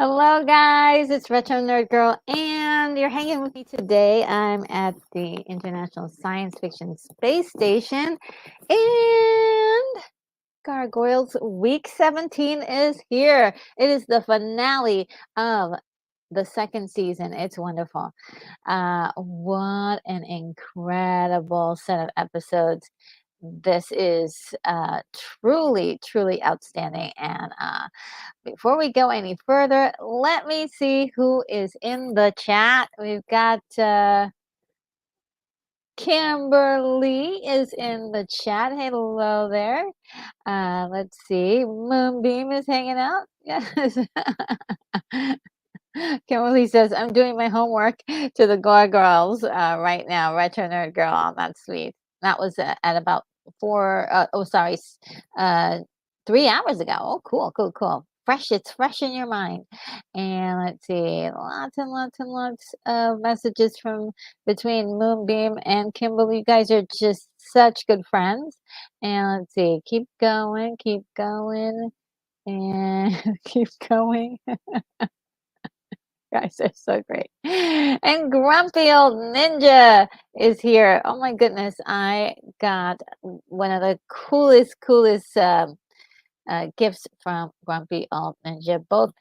Hello, guys. It's Retro Nerd Girl, and you're hanging with me today. I'm at the International Science Fiction Space Station, and Gargoyles Week 17 is here. It is the finale of the second season. It's wonderful. What an incredible set of episodes. This is truly, truly outstanding. And before we go any further, let me see who is in the chat. We've got Kimberly is in the chat. Hello there. Let's see. Moonbeam is hanging out. Yes. Kimberly says, I'm doing my homework to the Gargoyles right now. Retro Nerd Girl. Oh, that's sweet. That was at about 3 hours ago. Oh, cool, cool, cool. Fresh, it's fresh in your mind. And let's see, lots and lots and lots of messages from between Moonbeam and Kimberly. You guys are just such good friends. And let's see, keep going, and keep going. Guys are so great. And Grumpy Old Ninja is here. Oh my goodness, I got one of the coolest gifts from Grumpy Old Ninja. Both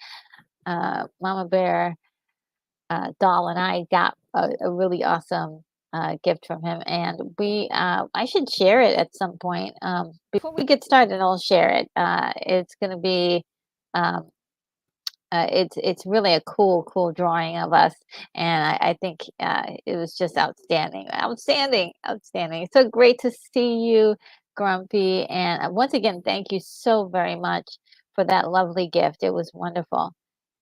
Mama Bear Doll and I got a really awesome gift from him, and I should share it at some point. Before we get started, I'll share it. It's going to be um, it's really a cool drawing of us, and I think it was just outstanding. It's so great to see you, Grumpy, and once again, thank you so very much for that lovely gift. It was wonderful.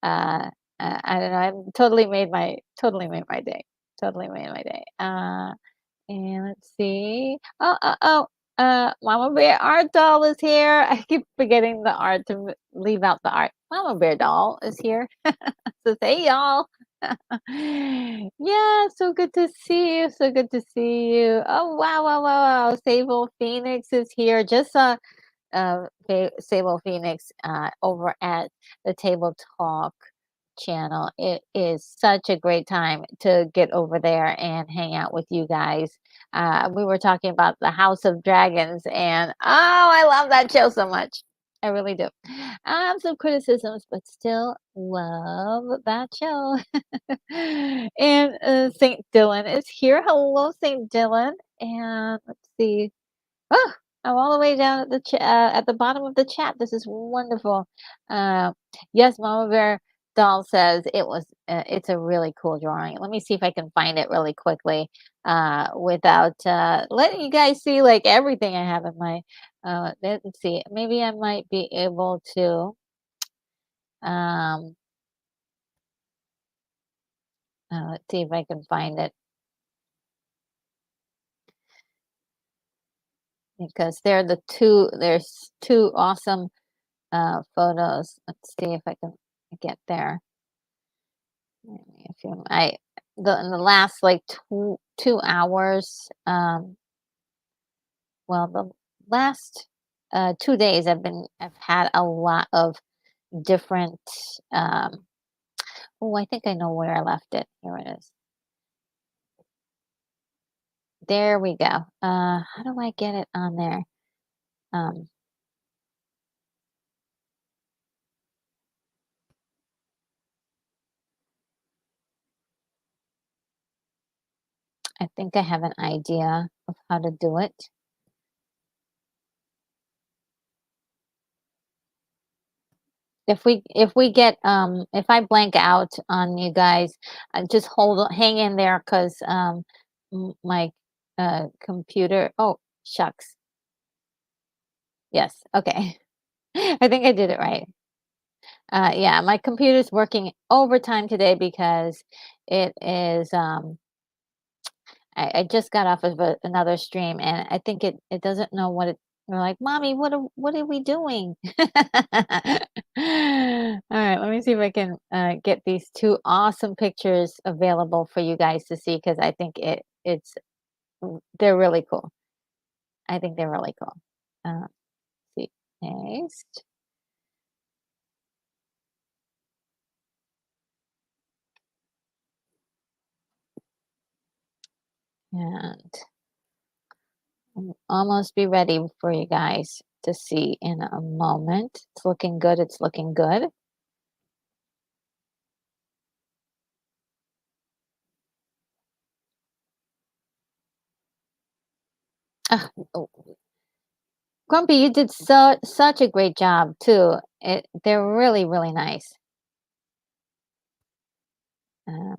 I don't know. I totally made my day. Totally made my day. And let's see. Mama Bear Art Doll is here. I keep forgetting the art to leave out the art. Mama Bear Doll is here. So hey y'all. Yeah, so good to see you. So good to see you. Oh wow. Sable Phoenix is here. Just saw Sable Phoenix over at the Table Talk channel. It is such a great time to get over there and hang out with you guys. We were talking about the House of Dragons, and I love that show so much. I really do. I have some criticisms, but still love that show. And St. Dylan is here. Hello, St. Dylan. And let's see. Oh, I'm all the way down at at the bottom of the chat. This is wonderful. Yes, Mama Bear Doll says it's a really cool drawing. Let me see if I can find it really quickly without letting you guys see like everything I have in my. Let's see. Maybe I might be able to. Um, let's see if I can find it. Because there's two awesome photos. Let's see if I can get there. If you, in the last like 2 hours, well, the last 2 days I've had a lot of different. Oh, I think I know where I left it. Here it is. There we go. How do I get it on there? I think I have an idea of how to do it. If I blank out on you guys, just hang in there because my computer. Oh shucks. Yes. Okay. I think I did it right. Yeah, my computer's working overtime today because it is. I just got off of another stream, and I think it doesn't know what it. We're like, Mommy, what are we doing? All right, let me see if I can get these two awesome pictures available for you guys to see because I think they're really cool. I think they're really cool. Uh, let's see, paste. And almost be ready for you guys to see in a moment. It's looking good. It's looking good. Ah, oh, Grumpy, you did such a great job too. They're really, really nice. Um,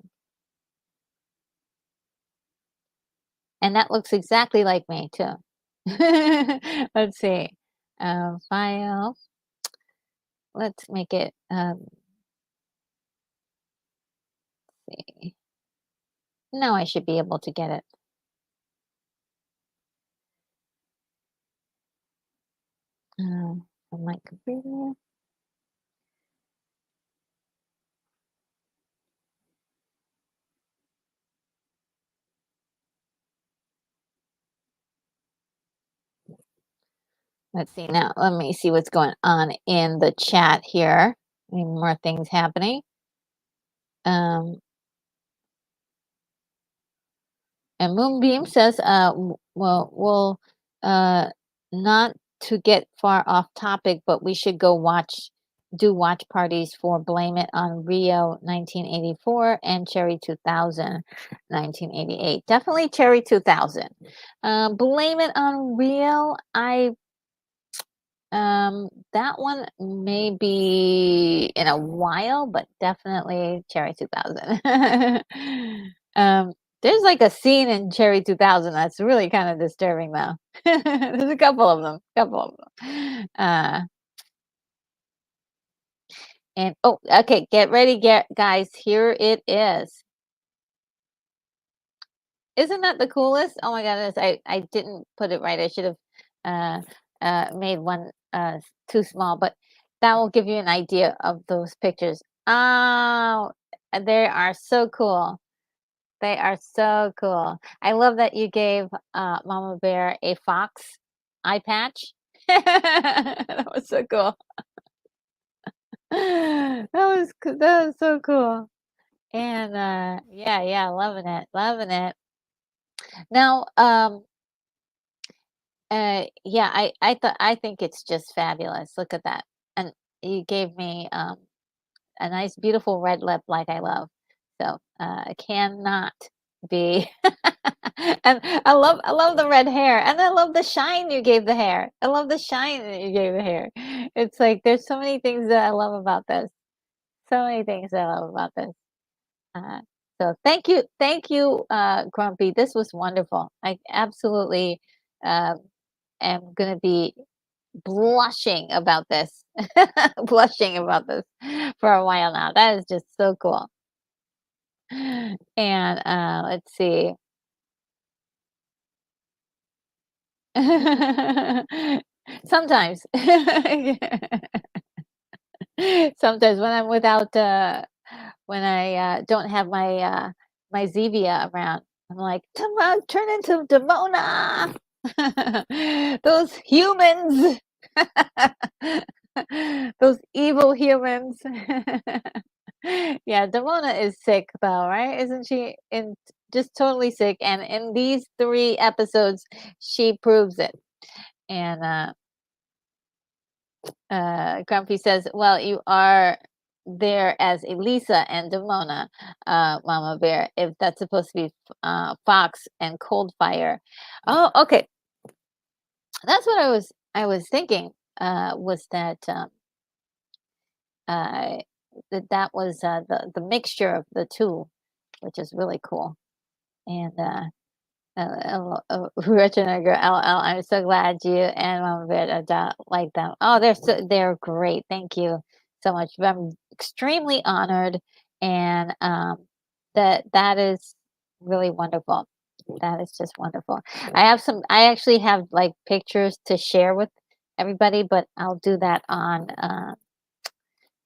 and that looks exactly like me too. Let's see. File. Let's make it. See. Now I should be able to get it. On my computer. Let's see now. Let me see what's going on in the chat here. Any more things happening. Um, and Moonbeam says, well, not to get far off topic, but we should go do watch parties for Blame It on Rio 1984 and Cherry 2000 1988. Definitely Cherry 2000. Blame It on Rio, that one may be in a while, but definitely Cherry 2000. There's like a scene in Cherry 2000 that's really kind of disturbing though. There's a couple of them. And oh, okay, get ready, guys. Here it is. Isn't that the coolest? Oh my goodness, I didn't put it right. I should have made one too small, but that will give you an idea of those pictures. Oh, they are so cool. They are so cool. I love that you gave Mama Bear a fox eye patch. That was so cool. That was so cool. And yeah, loving it, loving it. Now, yeah, I think it's just fabulous. Look at that. And you gave me a nice beautiful red lip like I love. So, cannot be and I love the red hair and I love the shine you gave the hair. I love the shine that you gave the hair. It's like there's so many things that I love about this. So many things that I love about this. Uh, so thank you, Grumpy. This was wonderful. I absolutely am gonna be blushing about this, blushing about this for a while now. That is just so cool. And let's see. Sometimes, sometimes when I'm without, when I don't have my Zevia around, I'm like, come on, turn into Demona. Those humans. Those evil humans. Yeah, Demona is sick though, right? Isn't she in just totally sick? And in these 3 episodes, she proves it. And Grumpy says, "Well, you are there as Elisa and Demona, Mama Bear. If that's supposed to be Fox and Coldfire." Oh, okay. That's what I was thinking. Was that uh, that was the mixture of the two, which is really cool. And Schwarzenegger, LL, I'm so glad you and Mama Bear like them. Oh, they're great. Thank you so much. I'm extremely honored, and that is really wonderful. That is just wonderful. I actually have like pictures to share with everybody, but I'll do that on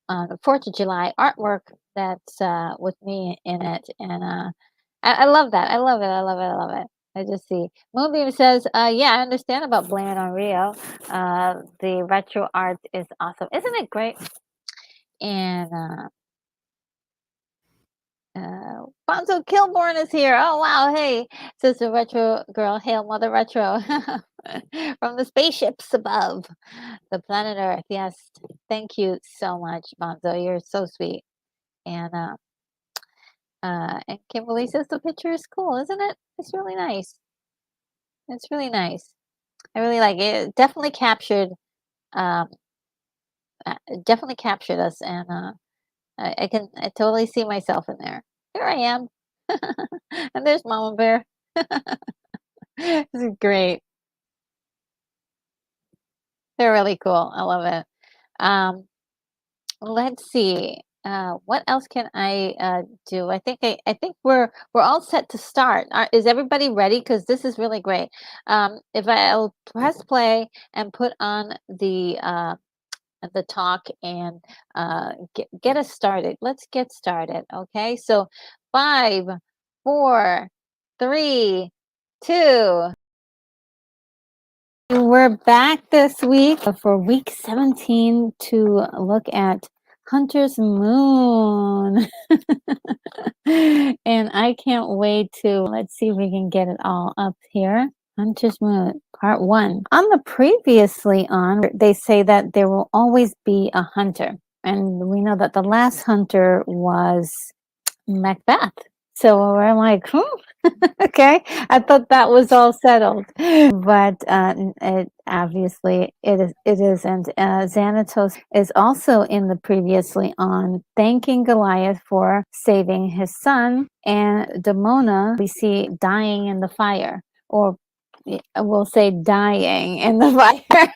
the 4th of July artwork that's with me in it. And I love that. I love it. I love it. I love it. I just see. Moonbeam says, yeah, I understand about Blame It on Rio. The retro art is awesome. Isn't it great? And Bonzo Kilborn is here. Oh wow, hey, Sister Retro Girl, hail Mother Retro from the spaceships above the planet Earth. Yes, thank you so much, Bonzo. You're so sweet. And Kimberly says the picture is cool, isn't it? It's really nice. It's really nice. I really like it. It definitely captured, um, definitely captured us, and I totally see myself in there. Here I am, and there's Mama Bear. This is great. They're really cool. I love it. Um, let's see. What else can I do? I think we're all set to start. Is everybody ready? Because this is really great. If I'll press play and put on the talk and get us started. Let's get started. Okay. So 5, 4, 3, 2. We're back this week for week 17 to look at Hunter's Moon. And I can't wait to, let's see if we can get it all up here. Hunter's Moon, part 1. On the previously on, they say that there will always be a hunter. And we know that the last hunter was Macbeth. So we're like, okay. I thought that was all settled, but it obviously it isn't. Xanatos is also in the previously on, thanking Goliath for saving his son, and Demona we see dying in the fire, or we'll say dying in the fire.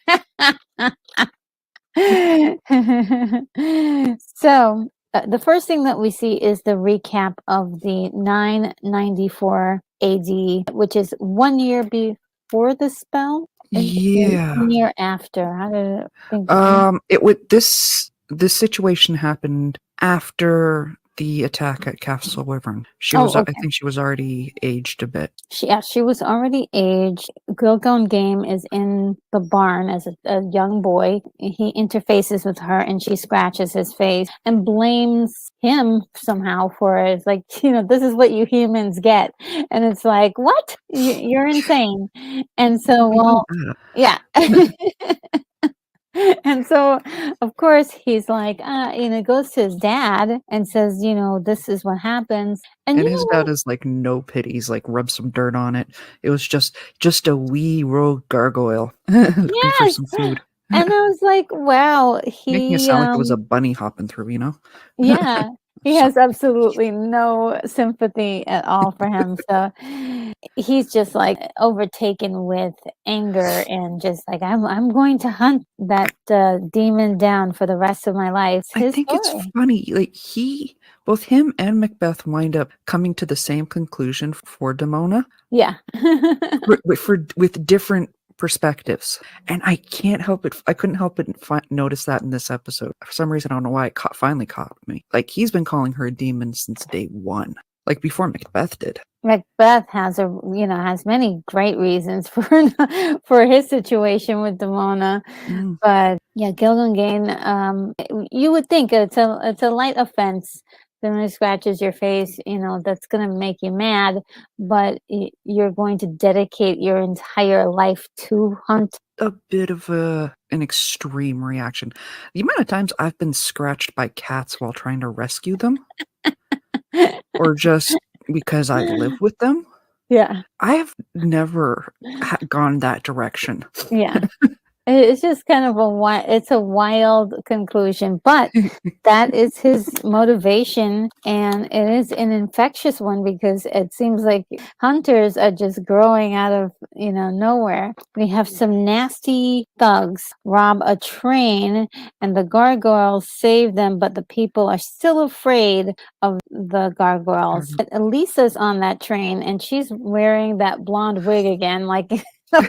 So the first thing that we see is the recap of the 994 AD, which is 1 year before the spell. Yeah. 1 year after. How did it think? It would this situation happened after the attack at Castle Wyvern. She was, okay. I think she was already aged a bit. She was already aged. Gilgon Game is in the barn as a young boy. He interfaces with her and she scratches his face and blames him somehow for it. It's like, this is what you humans get. And it's like, what? You're insane. And so, yeah. And so, of course, he's like, goes to his dad and says, this is what happens. And his dad is like, no pity. He's like, rub some dirt on it. It was just a wee rogue gargoyle looking for some food. And I was like, wow, making it sound like it was a bunny hopping through, Yeah. He has absolutely no sympathy at all for him. So he's just like overtaken with anger and just like, I'm going to hunt that demon down for the rest of my life. I think it's funny. Like both him and Macbeth wind up coming to the same conclusion for Demona. Yeah. with different perspectives, and I can't help it. I couldn't help but notice that in this episode. For some reason, I don't know why it finally caught me. Like, he's been calling her a demon since day 1, like before Macbeth did. Macbeth has has many great reasons for his situation with Demona, but yeah, Gilgungane, you would think it's a light offense. Someone scratches your face, that's going to make you mad, but you're going to dedicate your entire life to hunt. A bit of an extreme reaction. The amount of times I've been scratched by cats while trying to rescue them, or just because I live with them. Yeah. I have never gone that direction. Yeah. It's just kind of it's a wild conclusion, but that is his motivation, and it is an infectious one because it seems like hunters are just growing out of, nowhere. We have some nasty thugs rob a train and the gargoyles save them, but the people are still afraid of the gargoyles. Lisa's on that train and she's wearing that blonde wig again, like I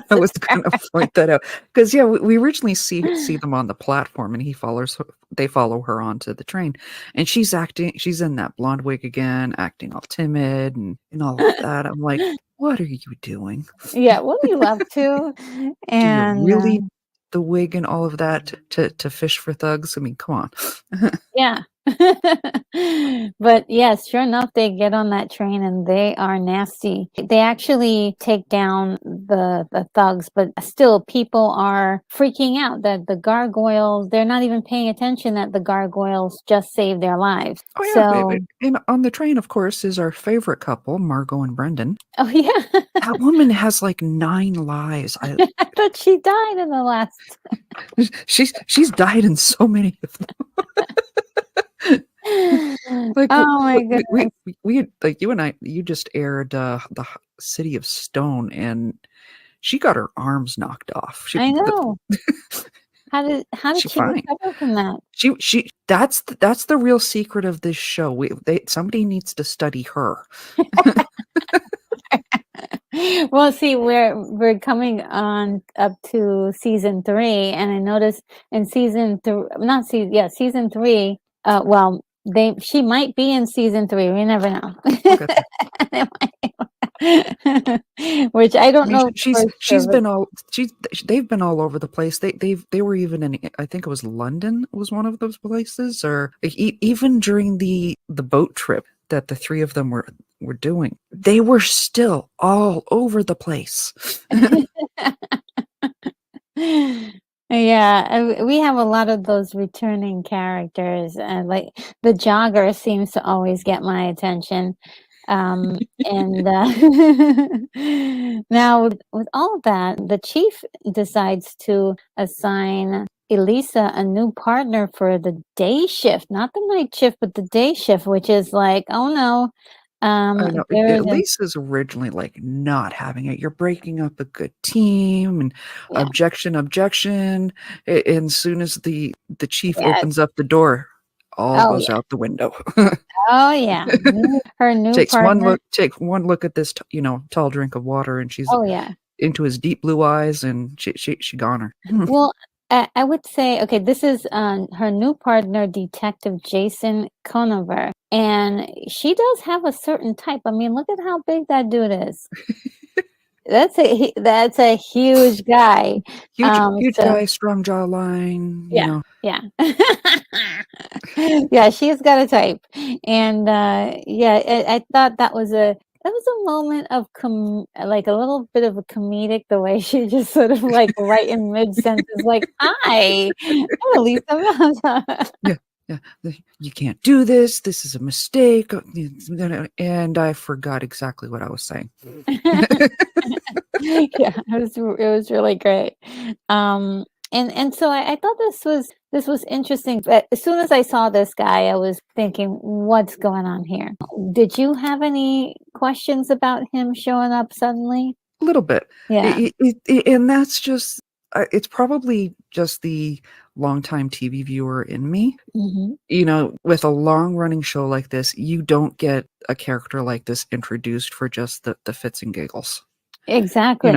was going to point that out because we originally see them on the platform, and they follow her onto the train, and she's in that blonde wig again, acting all timid and all of that. I'm like, what are you doing? Yeah, what are you up to? And do you really the wig and all of that to fish for thugs? I mean, come on. Yeah. But yes, sure enough, they get on that train and they are nasty. They actually take down the thugs, but still people are freaking out that the gargoyles, they're not even paying attention that the gargoyles just saved their lives. Oh yeah, So, and on the train, of course, is our favorite couple, Margot and Brendan. oh yeah. That woman has like 9 lives. I thought she died in the last. She's died in so many of them. Like Oh my goodness. we like you and I, you just aired the City of Stone, and she got her arms knocked off. I know. How did She she fine. recover from that? She that's the real secret of this show. Somebody needs to study her. Well, see, we're coming on up to season 3, and I noticed in season 3, not season, yeah, season 3. Well, she might be in season 3. We never know. Which I don't know. They've been all over the place. They were even in, I think it was London was one of those places, or even during the boat trip that the 3 of them were doing, they were still all over the place. Yeah, we have a lot of those returning characters, and like the jogger seems to always get my attention. And now with all of that, the chief decides to assign Elisa a new partner for the day shift, not the night shift, but the day shift, which is like, oh no. I know. Lisa's originally like not having it. You're breaking up a good team, and objection. And soon as the chief opens up the door, all goes out the window. Oh yeah, her new takes partner. one look at this, tall drink of water, and she's into his deep blue eyes, and she gone her. Well, I would say, okay, this is her new partner, Detective Jason Conover, and she does have a certain type. I mean, look at how big that dude is. That's a huge guy. Huge guy, strong jawline. Yeah. Yeah, she's got a type, and I thought that was a moment of like a little bit of a comedic, the way she just sort of like right in mid sentence, like, "Hi, I'm Elisa." Yeah, you can't do this. This is a mistake. And I forgot exactly what I was saying. Yeah, it was really great. And so I thought this was interesting. But as soon as I saw this guy, I was thinking, what's going on here? Did you have any questions about him showing up suddenly? A little bit. Yeah. And that's just, it's probably just the longtime TV viewer in me. Mm-hmm. With a long running show like this, you don't get a character like this introduced for just the fits and giggles. Exactly.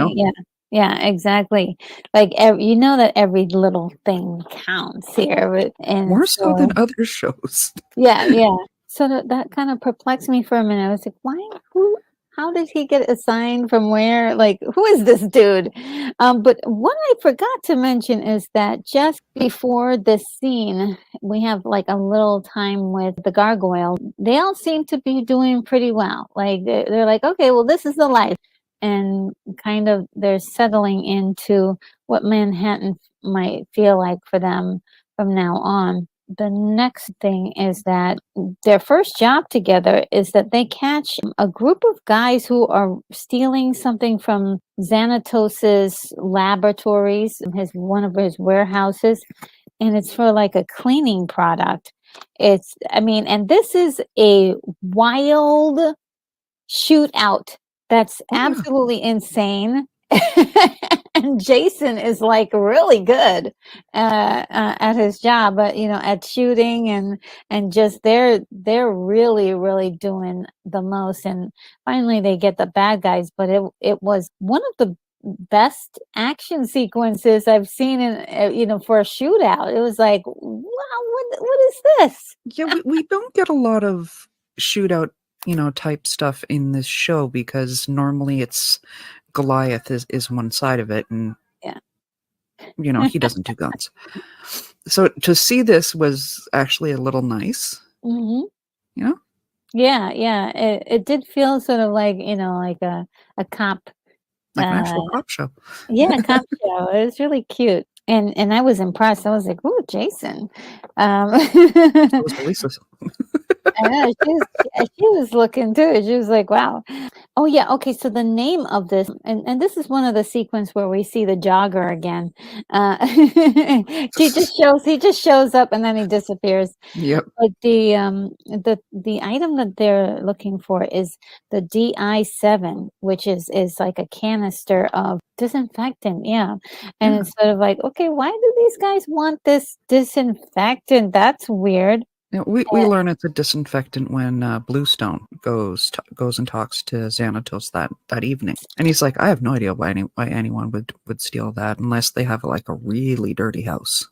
Yeah, exactly. Like that every little thing counts here, and more so than other shows. Yeah. So that kind of perplexed me for a minute. I was like, how did he get assigned from where? Like, who is this dude? But what I forgot to mention is that just before this scene, we have like a little time with the gargoyle. They all seem to be doing pretty well. Like they're like, okay, well, this is the life. And kind of they're settling into what Manhattan might feel like for them from now on. The next thing is that their first job together is that they catch a group of guys who are stealing something from Xanatos's laboratories, one of his warehouses, and it's for like a cleaning product. And this is a wild shootout that's absolutely insane. And Jason is like really good at his job, but at shooting and just they're really, really doing the most. And finally they get the bad guys, but it was one of the best action sequences I've seen in for a shootout. It was like, wow, what is this? Yeah, we don't get a lot of shootout type stuff in this show, because normally it's Goliath is one side of it, and he doesn't do guns. So to see this was actually a little nice, Mhm. you know, Yeah, yeah. It did feel sort of like, like a cop, like an uh actual cop show. yeah, cop show. It was really cute. And I was impressed. I was like, "Ooh, Jason." Um So was Elisa. I know she was looking too. She was like, "Wow." Oh yeah, okay. So the name of this, and this is one of the sequence where we see the jogger again. He just shows up and then he disappears. Yep. But the item that they're looking for is the DI7, which is like a canister of disinfectant. Yeah, and Yeah. it's sort of like, okay, why do these guys want this disinfectant? That's weird. We learn it's a disinfectant when Bluestone goes and talks to Xanatos that evening, and he's like, "I have no idea why anyone would steal that unless they have like a really dirty house."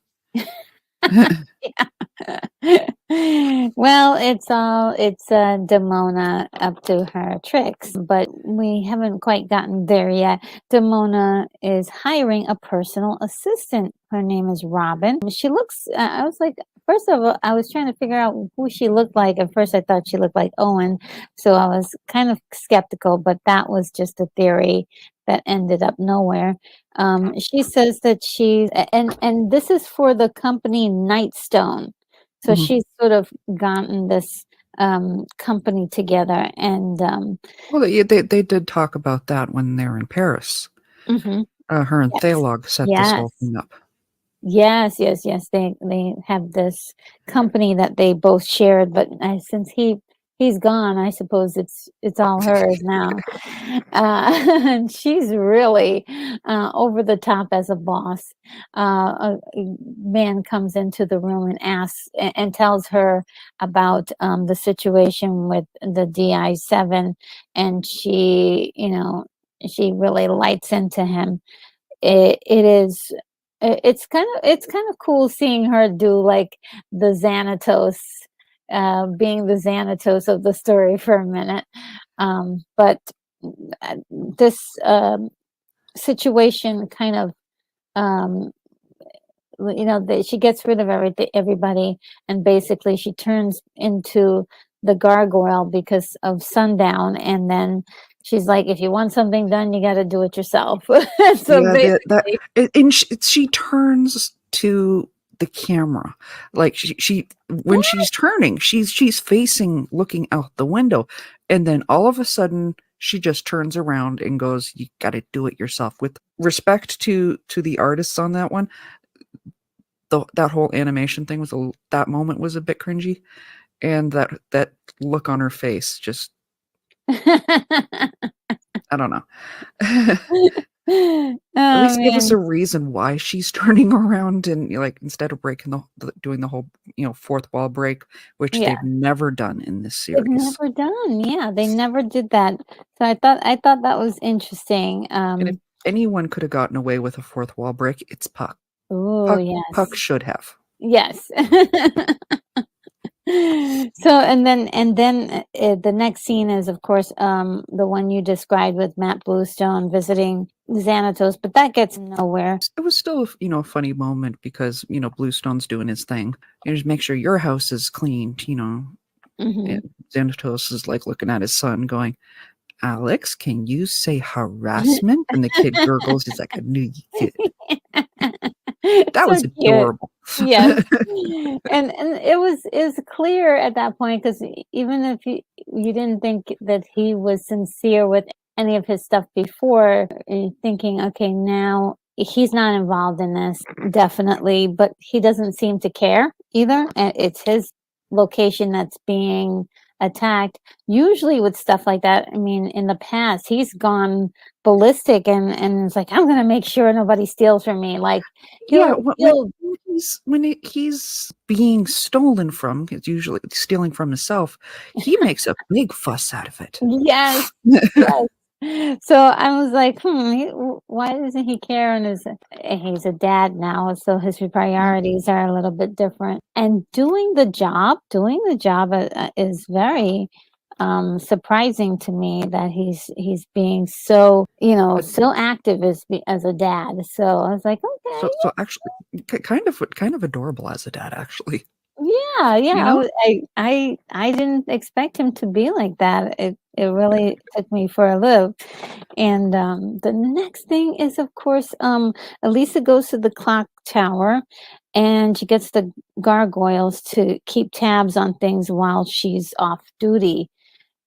Well, it's Demona up to her tricks, but we haven't quite gotten there yet. Demona is hiring a personal assistant. Her name is Robin. She looks. I was like, first of all, I was trying to figure out who she looked like. At first, I thought she looked like Owen, so I was kind of skeptical. But that was just a theory that ended up nowhere. She says that and this is for the company Nightstone. So Mhm. she's sort of gotten this company together and Well, they did talk about that when they were in Paris. mhm, Her and yes. Thalog set this Yes. whole thing up. Yes, yes, yes. They have this company that they both shared, but since he's gone, I suppose it's all hers now. And she's really over the top as a boss. A man comes into the room and asks and tells her about the situation with the DI7, and she really lights into him. It is it's kind of cool seeing her do like the Xanatos, being the Xanatos of the story for a minute. But this situation kind of um, she gets rid of everybody, and basically she turns into the gargoyle because of sundown, and then she's like, if you want something done, you got to do it yourself. So Yeah, basically, and she turns to the camera, like she when she's turning, she's facing, looking out the window, and then all of a sudden she just turns around and goes, "You got to do it yourself." With respect to the artists on that one, that whole animation thing that moment was a bit cringy, and that look on her face just I don't know. oh At least give us man, a reason why she's turning around and, like, instead of breaking doing the whole, fourth wall break, which yeah, they've never done in this they've series. never done. Yeah, they never did that. So I thought that was interesting. And if anyone could have gotten away with a fourth wall break, it's Puck. Oh Puck yes, should have. yes. So the next scene is of course the one you described with Matt Bluestone visiting Xanatos, but that gets nowhere. It was still, a funny moment because, Bluestone's doing his thing. Just make sure your house is cleaned, Hmm. and Xanatos is, like, looking at his son going, "Alex, can you say harassment?" And the kid gurgles, he's like, "I knew you could." That So was cute. adorable. Yes. And it was clear at that point because even if you didn't think that he was sincere with any of his stuff before, you're thinking, okay, now he's not involved in this, definitely, but he doesn't seem to care either. And it's his location that's being attacked. Usually with stuff like that, I mean, in the past, he's gone ballistic and it's like, I'm gonna make sure nobody steals from me. Like Yeah, when he'll he's being stolen from, it's usually stealing from himself, he makes a big fuss out of it. yes, yes. So I was like, why doesn't he care? And he's a dad now, so his Yeah. priorities are a little bit different. And doing the job is very surprising to me that he's being so, you know, so active as a dad. So I was like, okay. So actually, kind of adorable as a dad, actually. Yeah, yeah. You know? I didn't expect him to be like that. It really took me for a loop. And the next thing is, of course, Elisa goes to the clock tower, and she gets the gargoyles to keep tabs on things while she's off duty,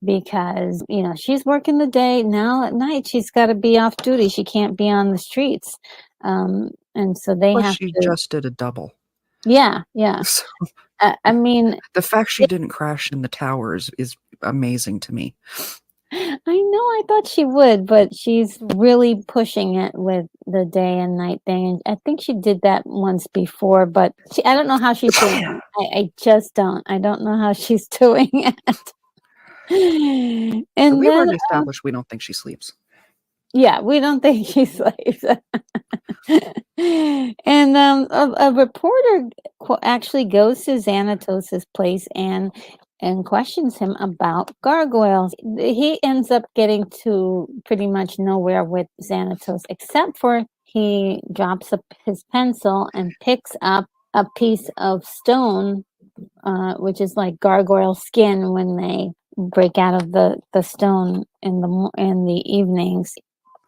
because you know she's working the day. Now at night she's got to be off duty. She can't be on the streets, and so they Plus, have she to. just did a double. Yeah, yeah. So I mean, the fact she didn't crash in the towers is amazing to me. I know, I thought she would, but she's really pushing it with the day and night thing. And I think she did that once before, but I don't know how she's doing it. I just don't. I don't know how she's doing it. And We've then, already established we don't think she sleeps. yeah, we don't think she sleeps. And a reporter actually goes to Xanatos' place and questions him about gargoyles. He ends up getting to pretty much nowhere with Xanatos, except for he drops his pencil and picks up a piece of stone, which is like gargoyle skin when they break out of the stone in the evenings.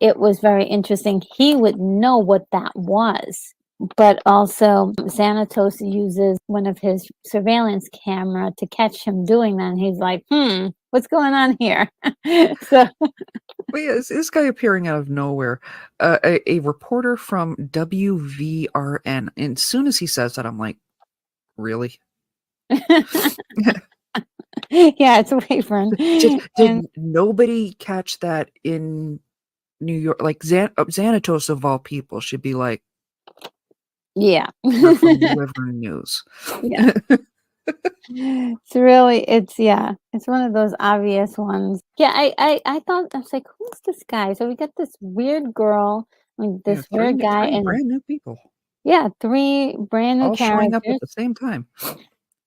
It was very interesting. He would know what that was. But also, Xanatos uses one of his surveillance camera to catch him doing that. And he's like, what's going on here? So, Well, yeah, this guy appearing out of nowhere, a reporter from WVRN. And as soon as he says that, I'm like, really? yeah, it's Wayvern. Did nobody catch that in New York? Like Xanatos of all people should be like, yeah, we're from the Wyvern News. yeah. It's one of those obvious ones. Yeah, I thought, I was like, who's this guy? So we got this weird girl, this weird guy, three and brand new people, yeah, 3 brand new all showing up characters. at the same time.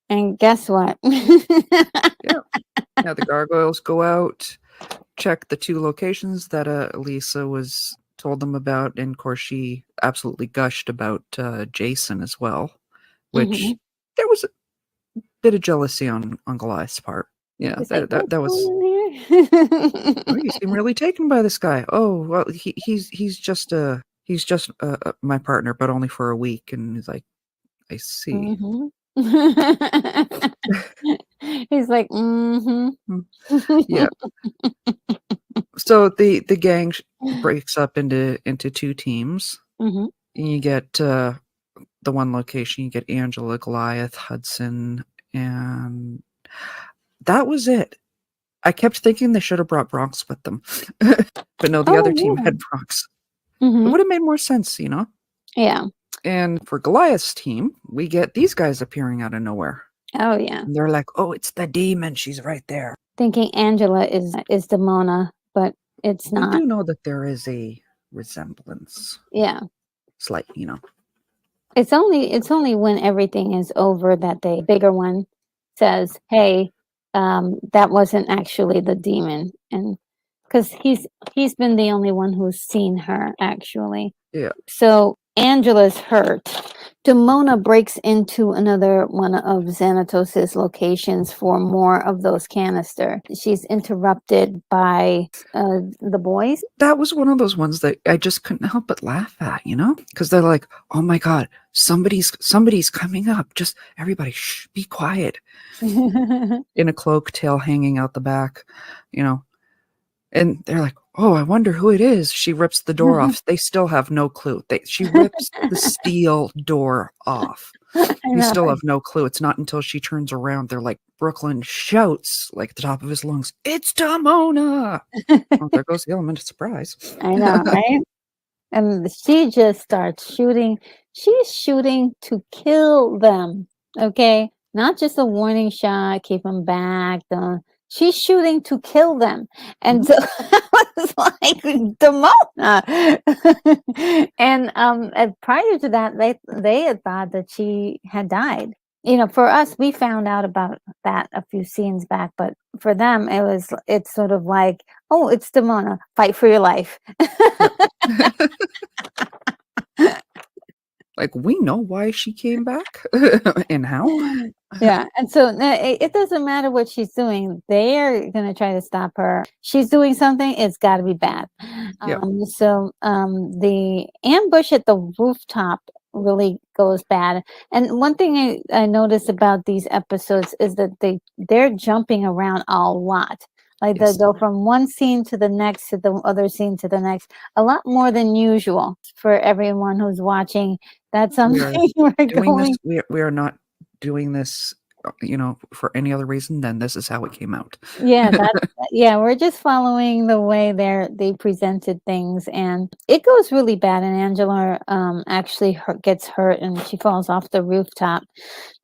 And guess what? Yeah. Now the gargoyles go out, check the 2 locations that Lisa was told them about, and of course she absolutely gushed about Jason as well, which there was a bit of jealousy on Goliath's part. Yeah, It's like, that what's was. going on here? Oh, you seem really taken by this guy. Oh well, he's just my partner, but only for a week. And he's like, I see. He's like, Yeah. So the gang breaks up into 2 teams. And you get the one location. You get Angela, Goliath, Hudson, and that was it. I kept thinking they should have brought Bronx with them, but no, the other team had Bronx. It would have made more sense, you know? Yeah. And for Goliath's team, we get these guys appearing out of nowhere. Oh, yeah. And they're like, oh, it's the demon. She's right there. Thinking Angela is Demona, but it's not. We do know that there is a resemblance. Yeah. Slight, you know. It's only when everything is over that the bigger one says, hey, that wasn't actually the demon. And because he's been the only one who's seen her, actually. Yeah. So Angela's hurt. Demona breaks into another one of Xanatos' locations for more of those canister. She's interrupted by the boys. That was one of those ones that I just couldn't help but laugh at, you know? Because they're like, oh my God, somebody's coming up. Just everybody, shh, be quiet. In a cloak, tail hanging out the back, you know? And they're like, oh, I wonder who it is. She rips the door off. They still have no clue. She rips the steel door off. You still have no clue. It's not until she turns around. They're like, Brooklyn shouts like at the top of his lungs, it's Demona. Well, there goes the element of surprise. I know, right? And she just starts shooting. She's shooting to kill them. Okay. Not just a warning shot, keep them back. She's shooting to kill them. And so I was like, Demona. And prior to that, they had thought that she had died. for us, we found out about that a few scenes back, but for them, it's sort of like, oh, it's Demona, fight for your life. Like, we know why she came back and how. Yeah, and so it doesn't matter what she's doing. They're gonna try to stop her. She's doing something, it's got to be bad. Yeah. So the ambush at the rooftop really goes bad. And one thing I noticed about these episodes is that they're jumping around a lot. Like Yes. they go from one scene to the next, to the other scene to the next, a lot more than usual for everyone who's watching. That's something we're Doing this, going. we are not doing this, for any other reason than this is how it came out. Yeah, we're just following the way they presented things, and it goes really bad, and Angela actually gets hurt and she falls off the rooftop.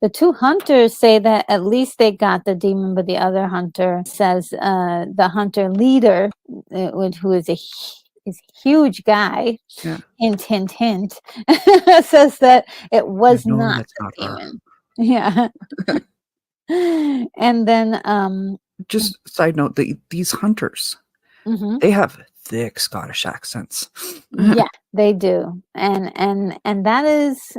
The two hunters say that at least they got the demon, but the other hunter says the hunter leader, who is a huge guy, Yeah. hint hint hint, says that it was not That's the not her. demon. Yeah. And then Just side note, these hunters, mhm. they have thick Scottish accents. Yeah, they do. And that is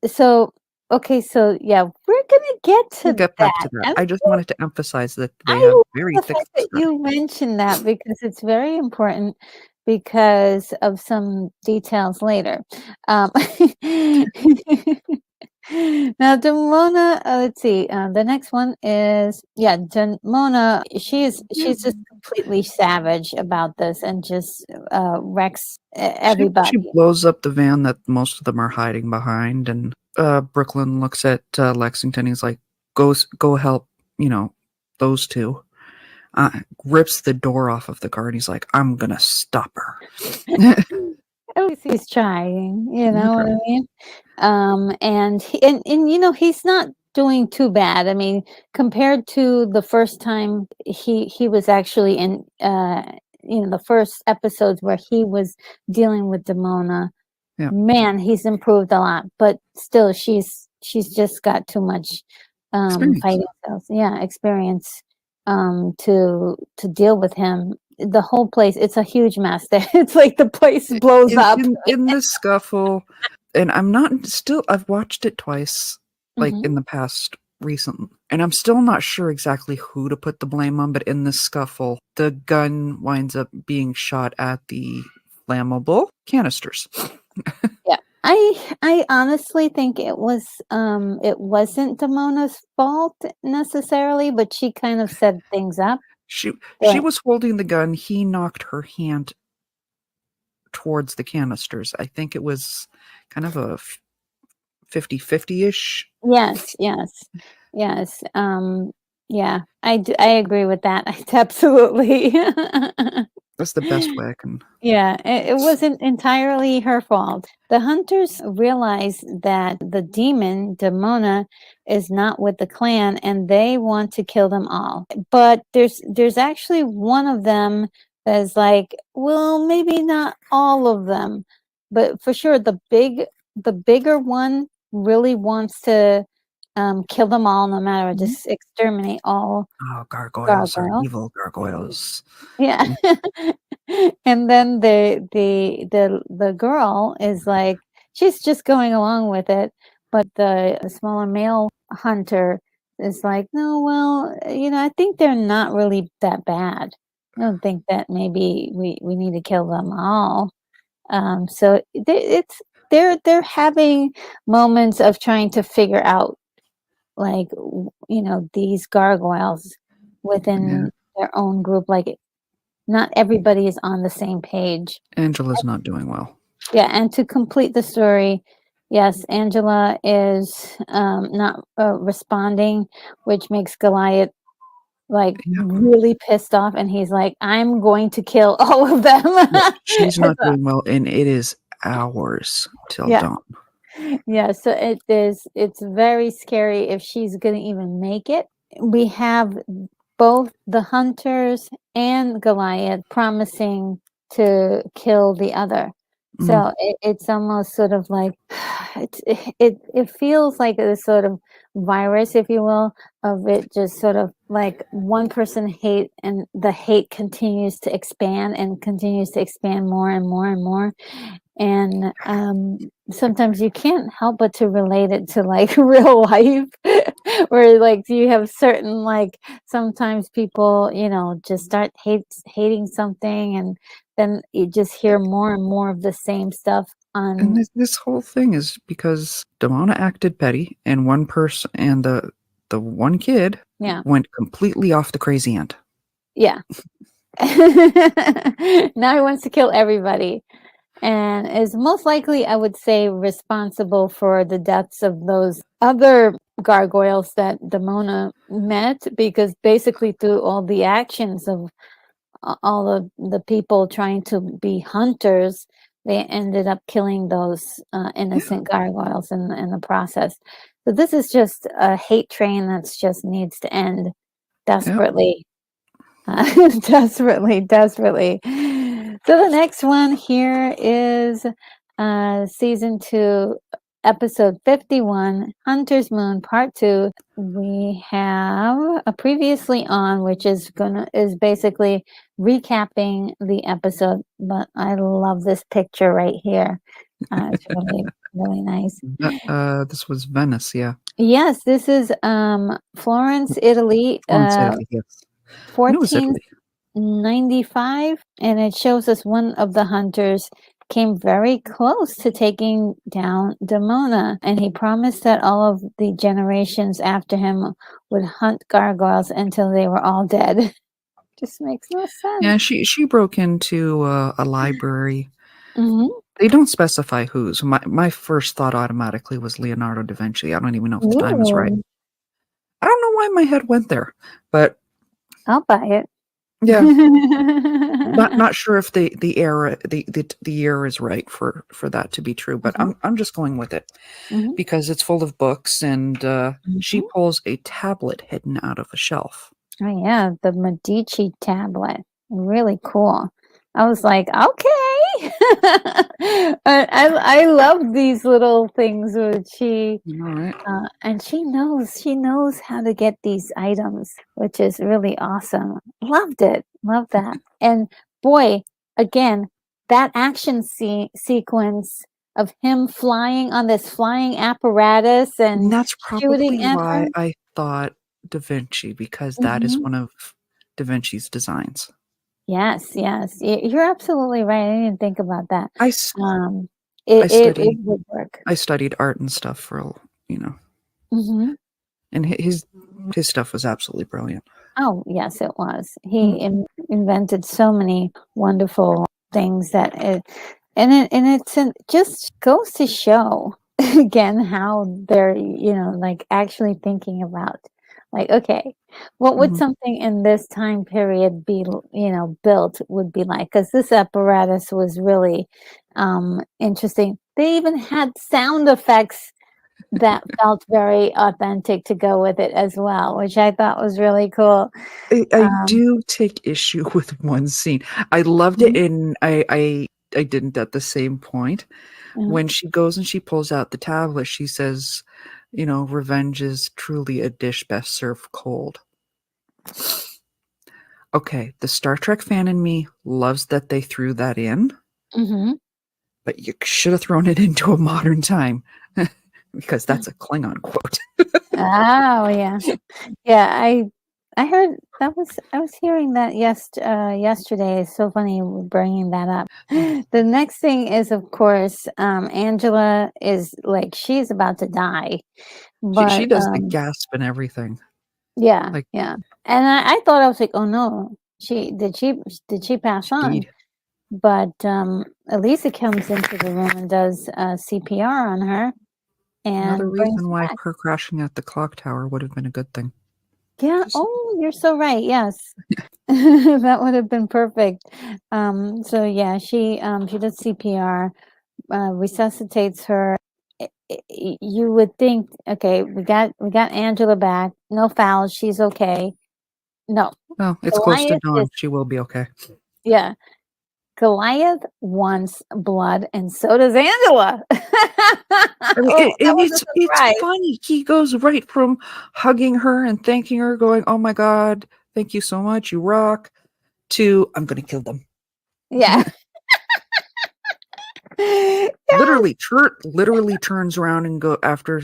so okay, so yeah, we're gonna get to We'll get back to that. that. I just wanted to emphasize that they I have love very the thick fact that Scottish. you mentioned that because it's very important because of some details later. Um, Now, Demona, let's see. The next one is Demona. She's just completely savage about this and just wrecks everybody. She blows up the van that most of them are hiding behind, and Brooklyn looks at Lexington. He's like, go help, those two." Rips the door off of the car, and he's like, "I'm gonna stop her." At least he's trying, you know what I mean? And he's not doing too bad. I mean, compared to the first time he was actually in the first episodes where he was dealing with Demona, Yeah. man, he's improved a lot. But still, she's just got too much Experience. fighting skills. Yeah, experience to deal with him. The whole place, it's a huge mess. It's like the place blows up. In this scuffle, and I've watched it twice, like Mhm. in the past recent, and I'm still not sure exactly who to put the blame on, but in this scuffle, the gun winds up being shot at the flammable canisters. Yeah. I honestly think it wasn't Damona's fault necessarily, but she kind of set things up. She But was holding the gun, he knocked her hand towards the canisters. I think it was kind of a 50-50-ish. yes. Yeah, I agree with that. Absolutely. That's the best way I can. Yeah, it wasn't entirely her fault. The hunters realize that the demon, Demona, is not with the clan and they want to kill them all. But there's actually one of them that's like, well, maybe not all of them, but for sure the bigger one really wants to kill them all, no matter, just exterminate all Oh, gargoyles are gargoyles. evil gargoyles. Yeah. And then the girl is like, she's just going along with it, but the smaller male hunter is like, no, well, I think they're not really that bad. I don't think that maybe we need to kill them all. So they're having moments of trying to figure out, like, these gargoyles within their own group. Like, not everybody is on the same page. Angela's not doing well. Yeah, and to complete the story, yes, Angela is not responding, which makes Goliath really pissed off, and he's like, "I'm going to kill all of them." She's not doing well, and it is hours till dawn. Yeah, so it's very scary if she's gonna even make it. We have both the hunters and Goliath promising to kill the other. Mhm. So it's almost sort of like it feels like a sort of virus, if you will, of it just sort of like one person hate and the hate continues to expand and continues to expand more and more and more. And sometimes you can't help but to relate it to like real life, where like you have certain like sometimes people, just start hating something, and then you just hear more and more of the same stuff And on. this whole thing is because Damona acted petty, and one person and the one kid Yeah, went completely off the crazy end. yeah. Now he wants to kill everybody, and is most likely, I would say, responsible for the deaths of those other gargoyles that Demona met, because basically through all the actions of all of the people trying to be hunters, they ended up killing those innocent gargoyles in the process. So this is just a hate train that's just needs to end Yep. desperately. Desperately, desperately. So the next one here is season 2, episode 51, Hunter's Moon Part 2. We have a previously on, which is basically recapping the episode, but I love this picture right here. It's really, really nice. This was Venice, yeah. Yes, this is Florence, Italy, Florence, Italy, yes. I knew it was Italy. 1495, and it shows us one of the hunters came very close to taking down Demona, and he promised that all of the generations after him would hunt gargoyles until they were all dead. Just makes no sense. Yeah, she broke into a library. Mhm. They don't specify whose. My first thought automatically was Leonardo da Vinci. I don't even know if the time is right. Ooh, I don't know why my head went there, but I'll buy it. yeah, not sure if the era the year is right for that to be true, but Mhm, I'm just going with it mhm, because it's full of books, and she mhm. pulls a tablet hidden out of a shelf. Oh yeah, the Medici tablet. Really cool. I was like, okay. I love these little things where All right. and she knows how to get these items, which is really awesome. Loved it. Love that. And boy, again, that action sequence of him flying on this flying apparatus And and that's shooting probably at her. why I thought Da Vinci, because that is Mhm. one of Da Vinci's designs. Yes, yes. You're absolutely right. I didn't even think about that. I s- Um, I it studied would work. I studied art and stuff for, Mhm. and his stuff was absolutely brilliant. Oh, yes, it was. Mm, He invented so many wonderful things that it just goes to show again how they're, like actually thinking about, like, okay, what would mhm. something in this time period be, built would be like? Because this apparatus was really interesting. They even had sound effects that felt very authentic to go with it as well, which I thought was really cool. I Um, do take issue with one scene. I loved it, mhm, and I didn't at the same point. mhm. When she goes and she pulls out the tablet, she says, "Revenge is truly a dish best served cold." Okay, the Star Trek fan in me loves that they threw that in, Mhm. but you should have thrown it into a modern time because that's a Klingon quote. Oh, yeah. Yeah, I heard that was I was hearing that yesterday. It's so funny you bringing that up. The next thing is, of course, Angela is like she's about to die, She but, does the gasp and everything. yeah, Like, yeah, and I thought, I was like, "Oh, no. She pass on?" "She'd." But, Elisa comes into the room and does, CPR on her Another and brings reason her why back. her crashing at the clock tower would have been a good thing. Yeah, Just oh, you're so right, yes. That would have been perfect. So yeah, she does CPR, resuscitates her. You would think, okay, we got Angela back, no fouls, she's okay. No, well, it's close to Goliath is dawn. She will be okay. yeah. Goliath wants blood, and so does Angela. I mean, Oh, that and was a it's surprise. funny. He goes right from hugging her and thanking her, going, "Oh my God, thank you so much, you rock," to "I'm gonna kill them." Yeah. Yeah. Literally turns around and go after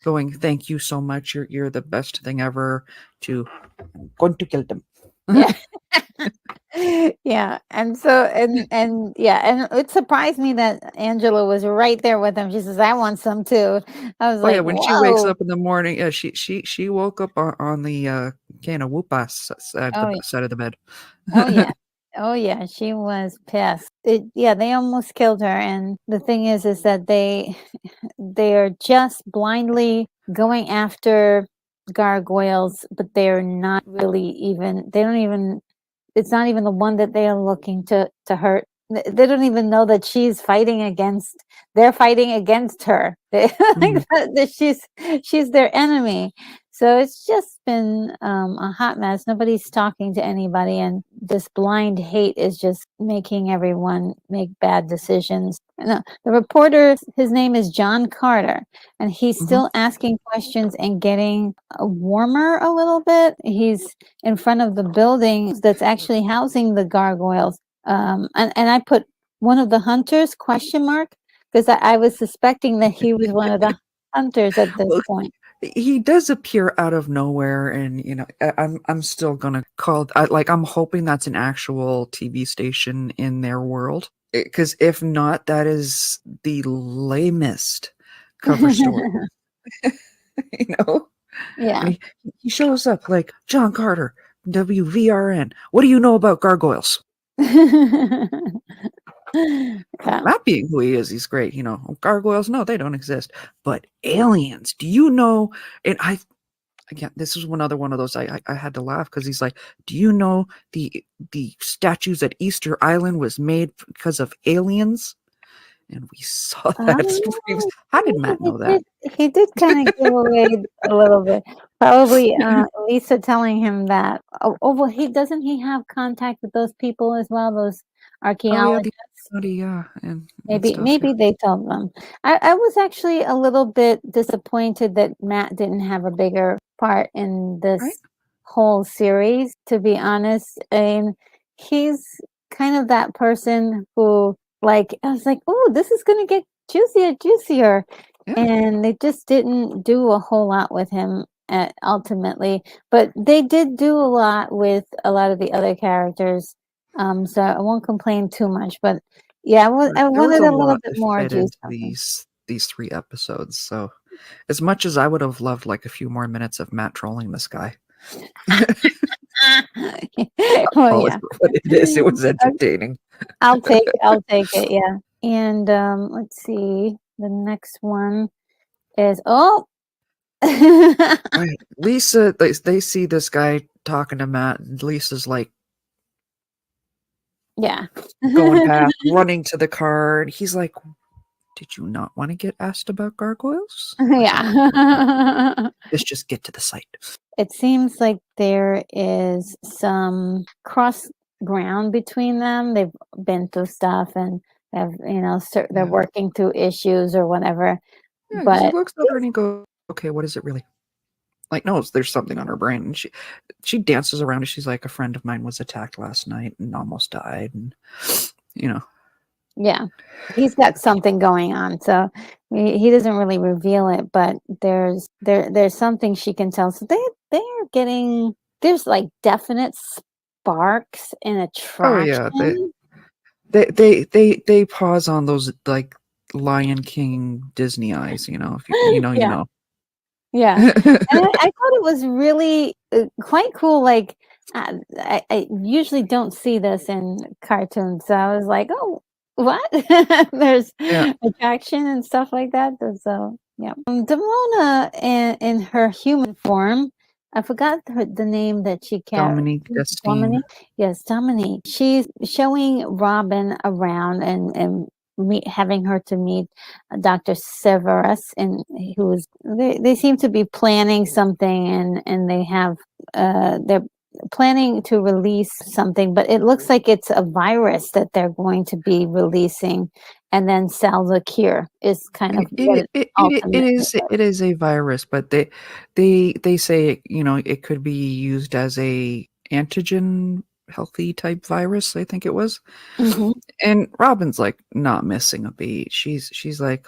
going, "Thank you so much, you're the best thing ever," to "I'm going to kill them." Yeah. Yeah, and so and yeah, and it surprised me that Angela was right there with him. She says, "I want some too." I was Oh yeah, like, when she wakes "Whoa!" up in the morning, yeah, she woke up on the can of whoop-ass side, Oh, yeah. side of the bed. Oh, yeah. Oh, yeah, she was pissed. Yeah, they almost killed her, and the thing is that they're just blindly going after gargoyles, but they're not really even they don't even it's not even the one that they are looking to hurt. They don't even know that they're fighting against her. They Mhm. like that she's their enemy. So it's just been a hot mess. Nobody's talking to anybody, and this blind hate is just making everyone make bad decisions. No, the reporter, his name is John Carter, and he's Mhm. still asking questions and getting warmer a little bit. He's in front of the building that's actually housing the gargoyles. And I put one of the hunters question mark because I was suspecting that he was one of the hunters at this Well, point. he does appear out of nowhere, and I'm still gonna call like I'm hoping that's an actual TV station in their world, because if not, that is the lamest cover story. you know Yeah. and he shows up like, "John Carter, WVRN, what do you know about gargoyles?" Yeah. Not being who he is, he's great. Gargoyles, no, they don't exist. But aliens, do you know? And again, this is one of those I had to laugh, because he's like, "Do you know the statues at Easter Island was made because of aliens?" And we saw that. Oh, How did yeah, Matt know that? he did kinda give away a little bit. Probably, Lisa telling him that. Well, he have contact with those people as well, those Oh yeah, the archaeologists? yeah, and Maybe stuff. Yeah, maybe they told them. I was actually a little bit disappointed that Matt didn't have a bigger part in right. this whole series, to be honest. And he's kind of that person who, like, I was like, "Oh, this is gonna get juicier, juicier." Yeah, And they just didn't do a whole lot with him ultimately. But they did do a lot with a lot of the other characters. So I won't complain too much, but yeah, I there was wanted a a little lot bit to more fit juice into from him. these 3 episodes. So, as much as I would have loved like a few more minutes of Matt trolling this guy, Oh, call it yeah. what it is, it was Ok entertaining. I'll take it, yeah. And, let's see, the next one is oh! Right. Lisa, they see this guy talking to Matt, and Lisa's like Yeah. going past, running to the car, and he's like, "Did you not want to get asked about gargoyles? Yeah. Let's just get to the site." It seems like there is some cross ground between them. They've been through stuff and have, they're Yeah. working through issues or whatever, Yeah, because he but looks at her and he goes, "Okay, what is it really?" Like, no, there's something on her brain, and she dances around and she's like, "A friend of mine was attacked last night and almost died," and you know, yeah, he's got something going on, so he doesn't really reveal it, but there's something she can tell. So they're getting there's like definite sparks and oh yeah, attraction. they pause on those like Lion King Disney eyes, if you know, you Yeah, know. yeah, and I thought it was really quite cool. Like I usually don't see this in cartoons, so I was like, oh, what? There's Yeah, attraction and stuff like that. So yeah, Demona in her human form. I forgot the name that she carried. Dominique Destine. Dominique, yes, Dominique. She's showing Robin around and having her to meet Dr. Severus, and they seem to be planning something, and they have they're planning to release something, but it looks like it's a virus that they're going to be releasing, and then sell the cure is kind of what it ultimately is. It is a virus, but they say, you know, it could be used as a antigen healthy type virus, I think it was. Mhm. And Robin's like not missing a beat. She's like,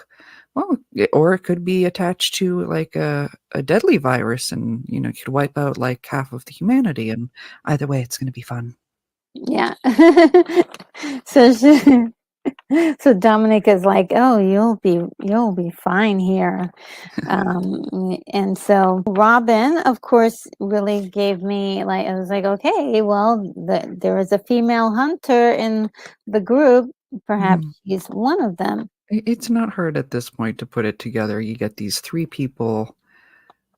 well, or it could be attached to like a deadly virus, and you know, could wipe out like half of the humanity. And either way, it's going to be fun. Yeah. So so Dominic is like, "Oh, you'll be fine here." And so Robin, of course, really gave me like, I was like, okay, well, there is a female hunter in the group. Perhaps Mhm. she's one of them. It's not hard at this point to put it together. You get these three people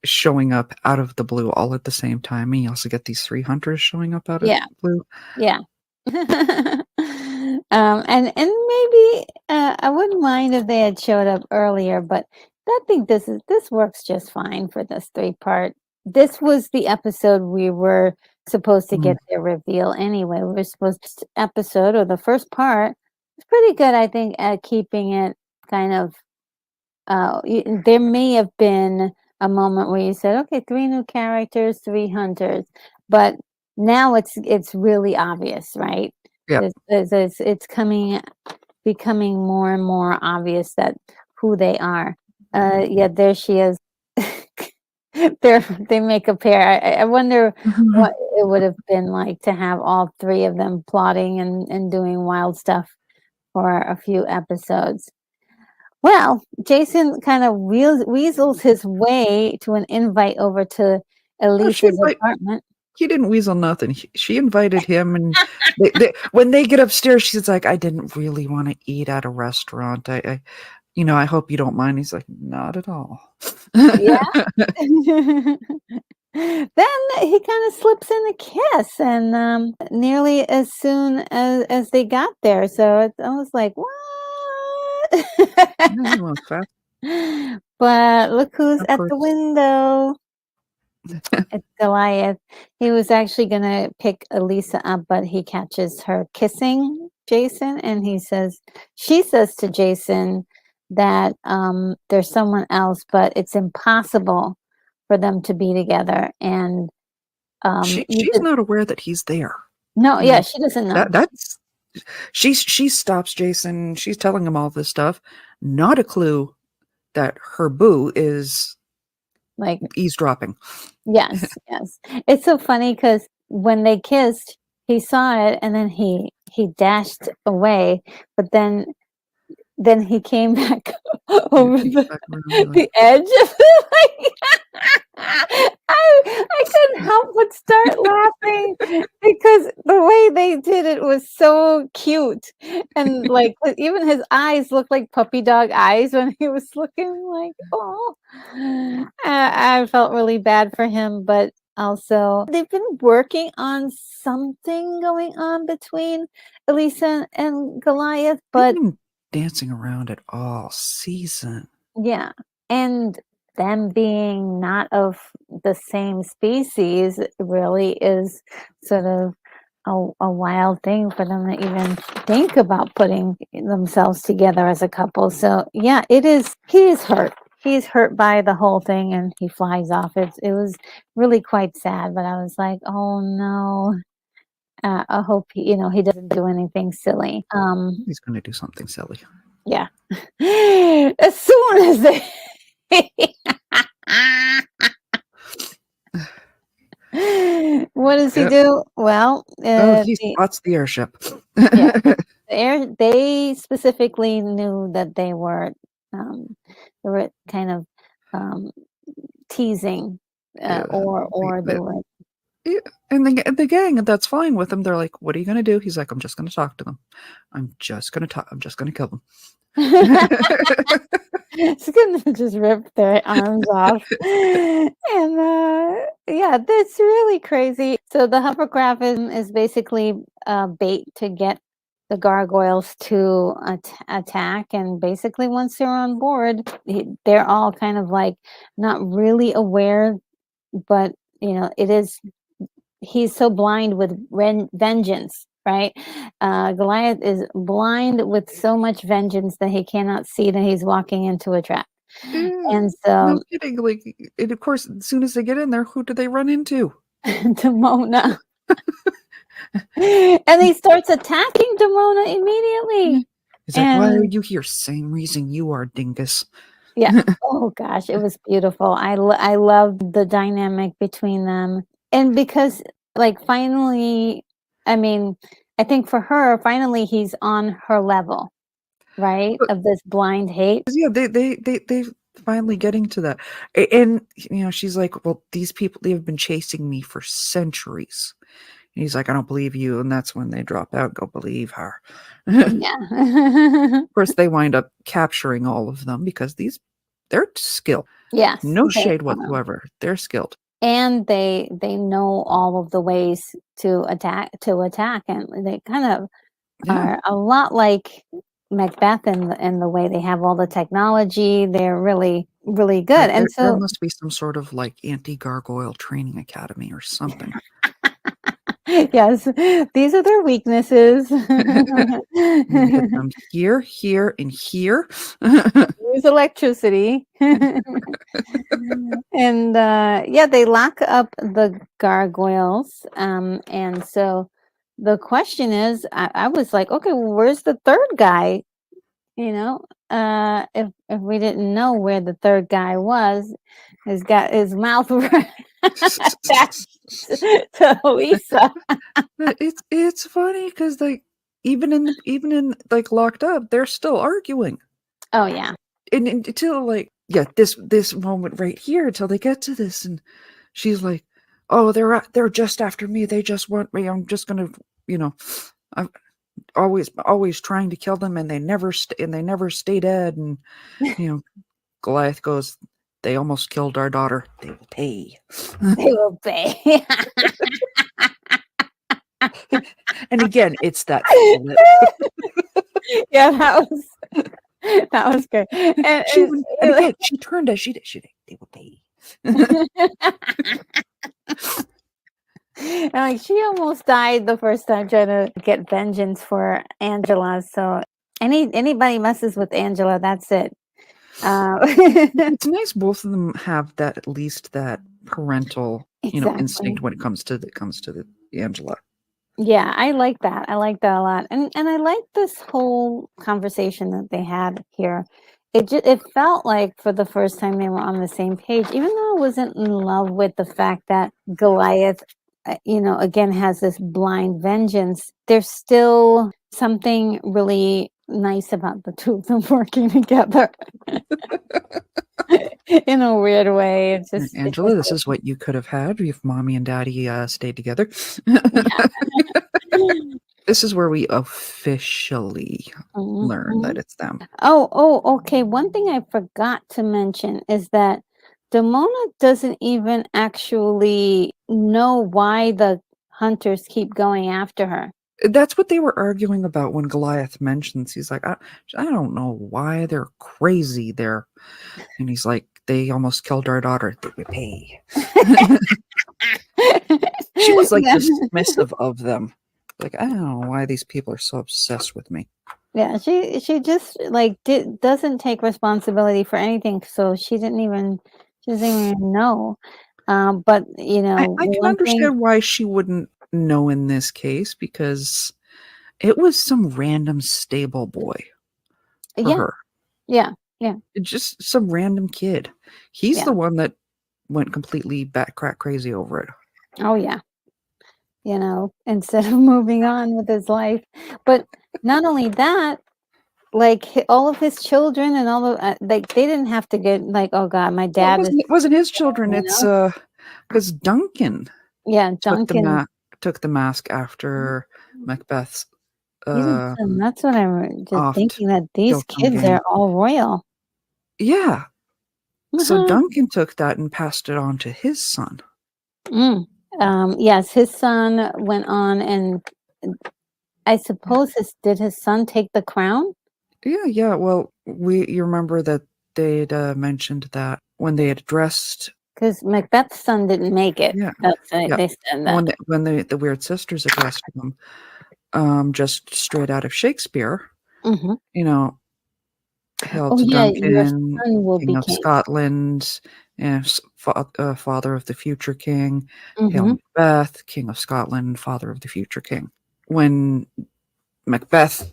showing up out of the blue all at the same time, and you also get these three hunters showing up out of Yeah, the blue. yeah. And maybe I wouldn't mind if they had showed up earlier, but I think this works just fine for this 3-part. This was the episode we were supposed to Mm. get their reveal anyway. We were supposed to episode or the first part was pretty good, I think, at keeping it kind of. There may have been a moment where you said, "Okay, 3 new characters, 3 hunters," but now it's really obvious, right? Yeah. It's becoming more and more obvious that who they are. Yeah, there she is. They make a pair. I wonder what it would have been like to have all 3 of them plotting and doing wild stuff for a few episodes. Well, Jason kind of weasels his way to an invite over to No, she Elisa's invite apartment. he didn't weasel nothing. She invited him, and when they get upstairs, she's like, "I didn't really want to eat at a restaurant. You know, I hope you don't mind." He's like, "Not at all." Yeah. Then he kind of slips in a kiss, and nearly as soon as they got there. So I was like, what? Yeah, he went fast. But look who's Of at the course. window. It's Goliath. He was actually gonna pick Elisa up, but he catches her kissing Jason, and she says to Jason that there's someone else, but it's impossible for them to be together. And you She's did not aware that he's there. no, You yeah, know, she doesn't know. that's she stops Jason. She's telling him all this stuff. Not a clue that her boo is Like, eavesdropping. yes, yes. It's so funny because when they kissed, he saw it and then he dashed away, but then he came back Yeah, over he came back around and be like, the edge of it, like, I couldn't help but start laughing because the way they did it was so cute, and, like, even his eyes looked like puppy dog eyes when he was looking like, "Oh." I felt really bad for him, but also they've been working on something going on between Elisa and Goliath, they've but been dancing around it all season. yeah, and them being not of the same species really is sort of a wild thing for them to even think about putting themselves together as a couple. So yeah, it is. He is hurt. He's hurt by the whole thing, and he flies off. It was really quite sad, but I was like, oh no. I hope he doesn't do anything silly. He's going to do something silly. Yeah. As soon as they what does he Yep. do? Well, Oh, he spots the airship. yeah, they specifically knew that they were kind of um, teasing, Yeah, or they were. yeah, and the gang that's flying with him, they're like, "What are you gonna do?" He's like, "I'm just gonna talk to them. I'm just gonna talk. I'm just gonna kill them." It's gonna just rip their arms off. And yeah, that's really crazy. So the hovercraft is basically bait to get the gargoyles to attack. And basically, once they're on board, they're all kind of like not really aware, but it is he's so blind with vengeance, right? Goliath is blind with so much vengeance that he cannot see that he's walking into a trap. Yeah, And no so kidding, like, and of course, as soon as they get in there, who do they run into? Demona. And he starts attacking Demona Yeah. immediately. He's like, "Why are And you here?" "Same reason you are, dingus." yeah. Oh gosh, it was beautiful. I loved the dynamic between them. And because like finally, I mean, I think for her, finally he's on her level, right? But Of this blind hate. yeah, they finally getting to that. And, she's like, "Well, these people, they have been chasing me for centuries." And he's like, "I don't believe you." And that's when they drop out, go believe her. Of Yeah. course, they wind up capturing all of them because they're skilled. Yes, No they shade are. whatsoever. They're skilled. And they know all of the ways to attack, and they kind of Yeah. are a lot like Macbeth in the way they have all the technology. They're really, really good. There And there so must be some sort of, like, anti-gargoyle training academy or something. yes, these are their weaknesses. You hit them here, here, and here. Use electricity. And yeah, they lock up the gargoyles. And so the question is, I was like, okay, well, where's the third guy? If we didn't know where the third guy was, he's got his mouth attached to Lisa. It's funny because, like, even in, like, locked up, they're still arguing. Oh yeah. And until, like, yeah, this moment right here, until they get to this, and she's like, "Oh, they're just after me. They just want me. I'm just gonna, you know, I'm always trying to kill them, and they never stay dead." And, Goliath goes, "They almost killed our daughter. They will pay." They will pay. And again, it's that flip. Yeah, that was good. And again, she turned as she did. They will pay. And like she almost died the first time trying to get vengeance for Angela. So anybody messes with Angela, that's it. It's nice both of them have that, at least that parental, Exactly. instinct when it comes to the Angela. Yeah, I like that. I like that a lot. And I like this whole conversation that they had here. It felt like for the first time they were on the same page, even though I wasn't in love with the fact that Goliath, again has this blind vengeance. There's still something really nice about the two of them working together in a weird way. Angela, this is what you could have had if mommy and daddy stayed together. This is where we officially learn that it's them. Oh, okay. One thing I forgot to mention is that Demona doesn't even actually know why the hunters keep going after her. That's what they were arguing about when Goliath mentions. He's like, I don't know why they're crazy there. And he's like, they almost killed our daughter. They would pay. She was like Yeah. dismissive of them. Like, I don't know why these people are so obsessed with me. Yeah, she just like doesn't take responsibility for anything, so she doesn't even know. But I can one thing, understand why she wouldn't know in this case, because it was some random stable boy for yeah, her. yeah, yeah, Just some random kid. He's yeah. the one that went completely bat-crack crazy over it. Oh yeah. Instead of moving on with his life. But not only that, like all of his children and all of like they didn't have to get like, oh God, my Well, dad is, it wasn't his children. you It's know? because Duncan Yeah, Duncan. took the mask after Macbeth's That's what I'm just oft thinking that these killed some kids gang. are all royal. Yeah. So Uh-huh. Duncan took that and passed it on to his son. Yes, his son went on, and I suppose did his son take the crown? Yeah. Well, you remember that they'd mentioned that when they had addressed because Macbeth's son didn't make it. Yeah. That's Yeah. they said that. When the Weird Sisters addressed him, just straight out of Shakespeare, Hmm. you know, hail Oh to yeah, your Duncan, son will King be of king. Scotland, father of the future king. Hail Hmm. Macbeth, King of Scotland, father of the future king. When Macbeth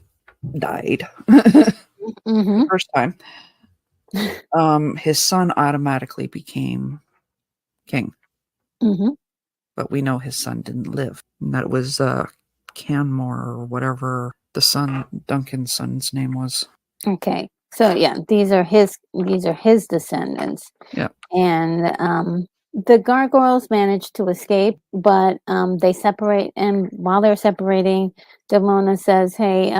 died Hmm. the first time, his son automatically became king. Hmm. But we know his son didn't live. And that was Canmore or whatever Duncan's son's name was. Okay, so yeah, these are his descendants. Yeah. And the gargoyles manage to escape, but they separate. And while they're separating, Demona says, "Hey,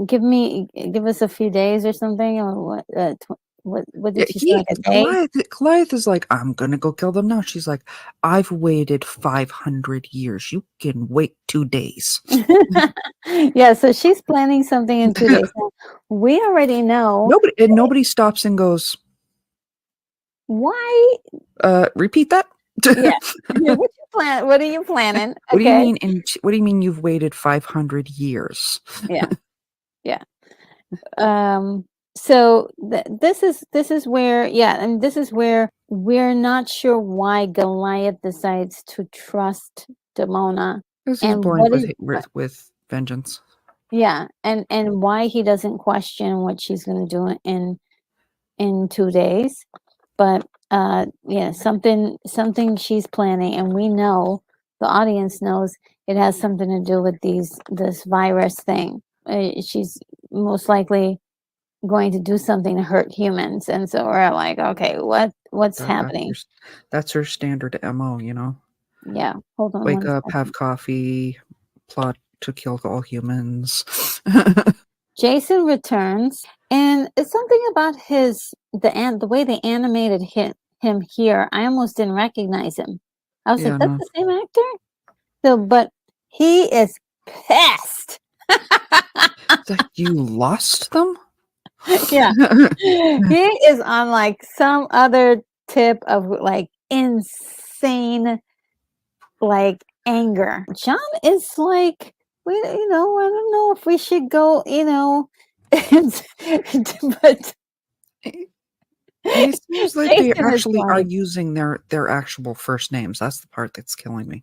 give us a few days or something, or what? What Yeah, did she say? Like a day?" Goliath is like, I'm gonna go kill them now. She's like, I've waited 500 years. You can wait 2 days. Yeah, so she's planning something in 2 days. Now, we already know Nobody stops and goes, why. repeat that? Yeah, what you plan? What are you planning? What do you Okay, mean what do you mean you've waited 500 years? yeah, yeah. Um, so this is where, yeah, and this is where we're not sure why Goliath decides to trust Demona, Because he's and born what is with vengeance. yeah, and why he doesn't question what she's going to do in 2 days. But yeah, something she's planning, and we know, the audience knows, it has something to do with this virus thing. She's most likely going to do something to hurt humans, and so we're like, okay, what's That, happening? that's her standard MO, you know? Yeah, hold on Wake one up, have second. coffee, plot to kill all humans. Jason returns, and it's something about the way they animated him here. I almost didn't recognize him. I was like, Yeah, that's no. the same actor. So, but he is pissed. It's like, you lost them? Yeah, he is on like some other tip of like insane like anger. John is like, I don't know if we should go, but It seems like they Jason is actually are like, using their actual first names. That's the part that's killing me.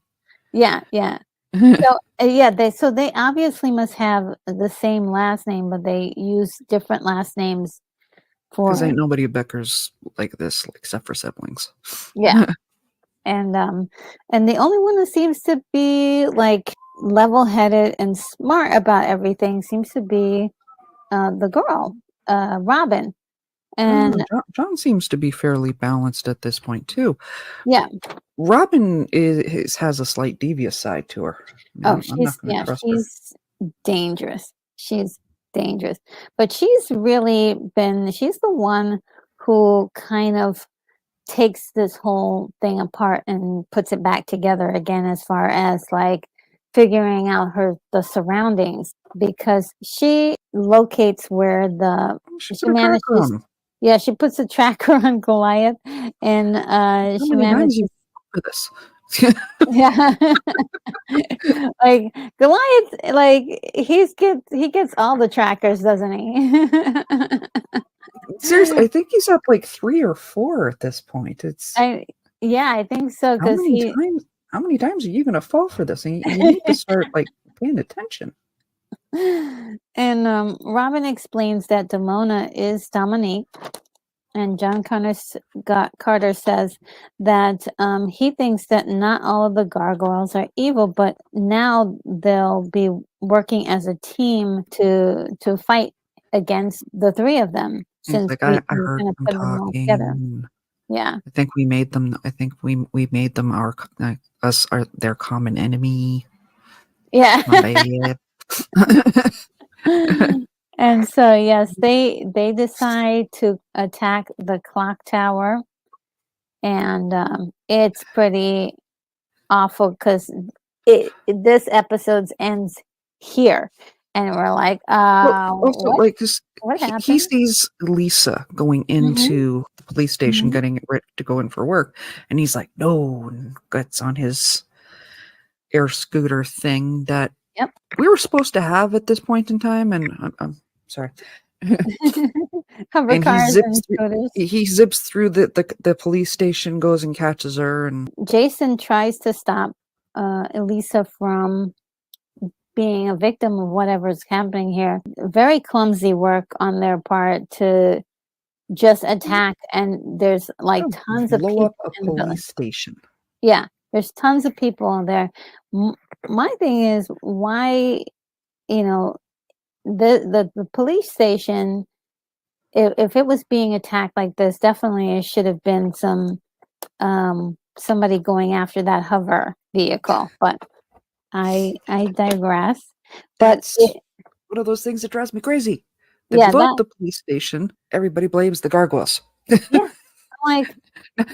yeah, yeah. So yeah, they obviously must have the same last name, but they use different last names Because for, ain't nobody Beckers like this, except for siblings. yeah. And the only one that seems to be like level-headed and smart about everything seems to be the girl, Robin. I don't And know. John seems to be fairly balanced at this point too. yeah, Robin has a slight devious side to her. oh, I'm not going to trust her. she's dangerous. She's dangerous. But she's the one who kind of takes this whole thing apart and puts it back together again, as far as like figuring out the surroundings, because she locates where She she put a tracker manages. on him. Yeah, she puts a tracker on Goliath, and How she many times you manages. for this? Yeah. Like Goliath, like he gets all the trackers, doesn't he? Seriously, I think he's up like 3 or 4 at this point. It's Yeah, I think so, how because many times? How many times are you going to fall for this? And you need to start like paying attention. and Robin explains that Demona is Dominique, and Carter says that he thinks that not all of the gargoyles are evil, but now they'll be working as a team to fight against the three of them, He's since like, we I heard kind of them put them all together. talking. Yeah. I think we made them. I think we made them their common enemy. Yeah. My bad. And so yes, they decide to attack the clock tower, and it's pretty awful because this episode ends here. and we're like, Also, like, 'cause what he happened? sees Lisa going into the police station, Mhm. getting ready to go in for work, and he's like, "No," and gets on his air scooter thing that Yep. we were supposed to have at this point in time, and I'm sorry. Hover And cars and scooters. he zips through the police station, goes and catches her, and Jason tries to stop Elisa from being a victim of whatever's happening here. Very clumsy work on their part to just attack, and there's like tons of blow people up a in the building. police station. Yeah, there's tons of people in there. My thing is, why, you know, the police station, if it was being attacked like this, definitely it should have been somebody going after that hover vehicle. But I digress. But That's one of those things that drives me crazy. They yeah, blow up that the police station. Everybody blames the gargoyles. yeah, like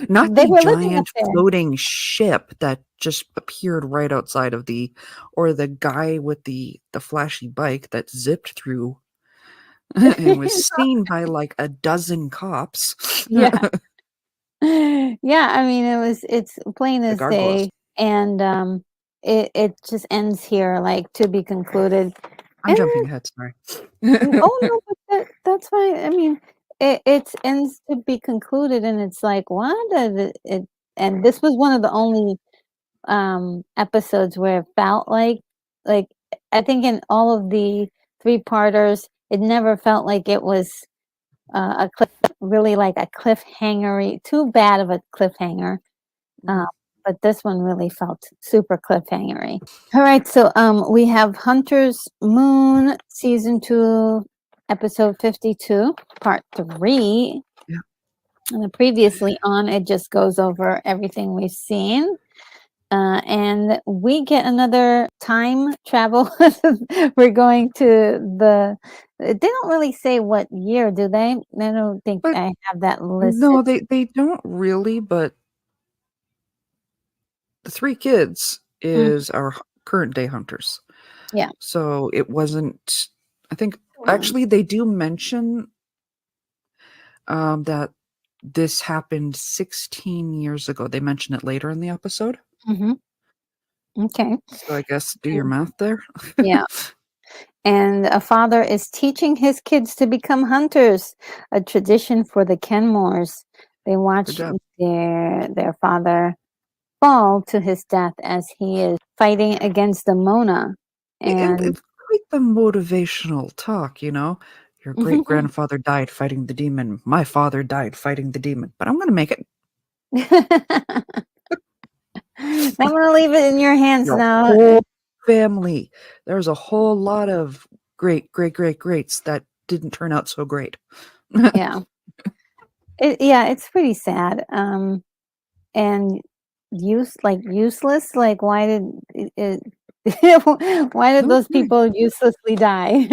Not they the were living up giant there. floating ship that just appeared right outside of or the guy with the flashy bike that zipped through and was seen by like a dozen cops. Yeah. Yeah, I mean, it's plain The as gargoyles. day, and it just ends here, like, to be concluded. I'm And jumping ahead, sorry. oh, no, but that's fine. I mean, it ends to be concluded, and it's like, what? And this was one of the only episodes where it felt like I think in all of the three-parters, it never felt like it was a cliff, really like a cliffhangery, too bad of a cliffhanger. But this one really felt super cliffhangery. All right, so we have Hunter's Moon season 2, episode 52, part 3. Yeah. And the previously on, it just goes over everything we've seen. And we get another time travel. We're going to they don't really say what year, do they? I don't think But I have that listed. no, they don't really, but the 3 kids is our current day hunters. Yeah. So it wasn't, I think actually they do mention that this happened 16 years ago. They mention it later in the episode. Okay. So I guess do your math there. Yeah. And a father is teaching his kids to become hunters, a tradition for the Kenmores. They watch job. their father fall to his death as he is fighting against the Mona. And And it's quite the motivational talk, you know. Your great grandfather died fighting the demon. My father died fighting the demon, but I'm going to make it. I'm going to leave it in your hands Your now. whole family. There's a whole lot of greats that didn't turn out so great. Yeah. It's pretty sad. And useless. Like, why did why did those Okay. people uselessly die?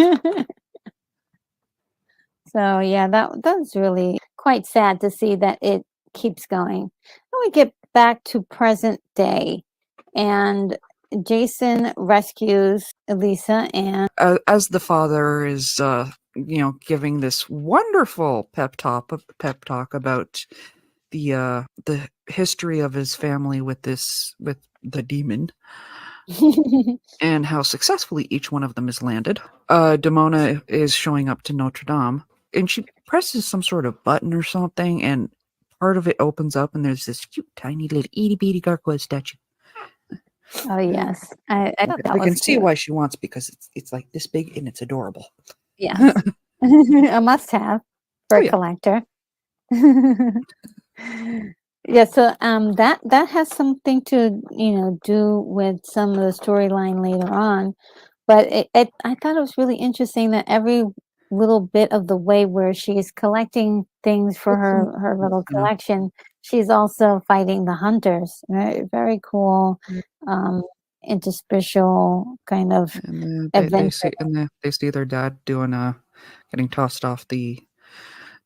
So yeah, that's really quite sad to see that it keeps going. Then we get back to present day, and Jason rescues Elisa, and As the father is, giving this wonderful pep talk about the history of his family with the demon and how successfully each one of them is landed. Demona is showing up to Notre Dame, and she presses some sort of button or something, and part of it opens up, and there's this cute, tiny little itty bitty gargoyle statue. oh yes, I thought that I can was see cute. why she wants, because it's like this big and it's adorable. Yes, a must-have for Oh a yeah. collector. Yeah, so that has something to do with some of the storyline later on, but I thought it was really interesting that every little bit of the way where she's collecting things for It's some her little you know. collection, she's also fighting the hunters. Very very cool, Yeah. um, interspecial kind of And adventure. they see their dad getting tossed off the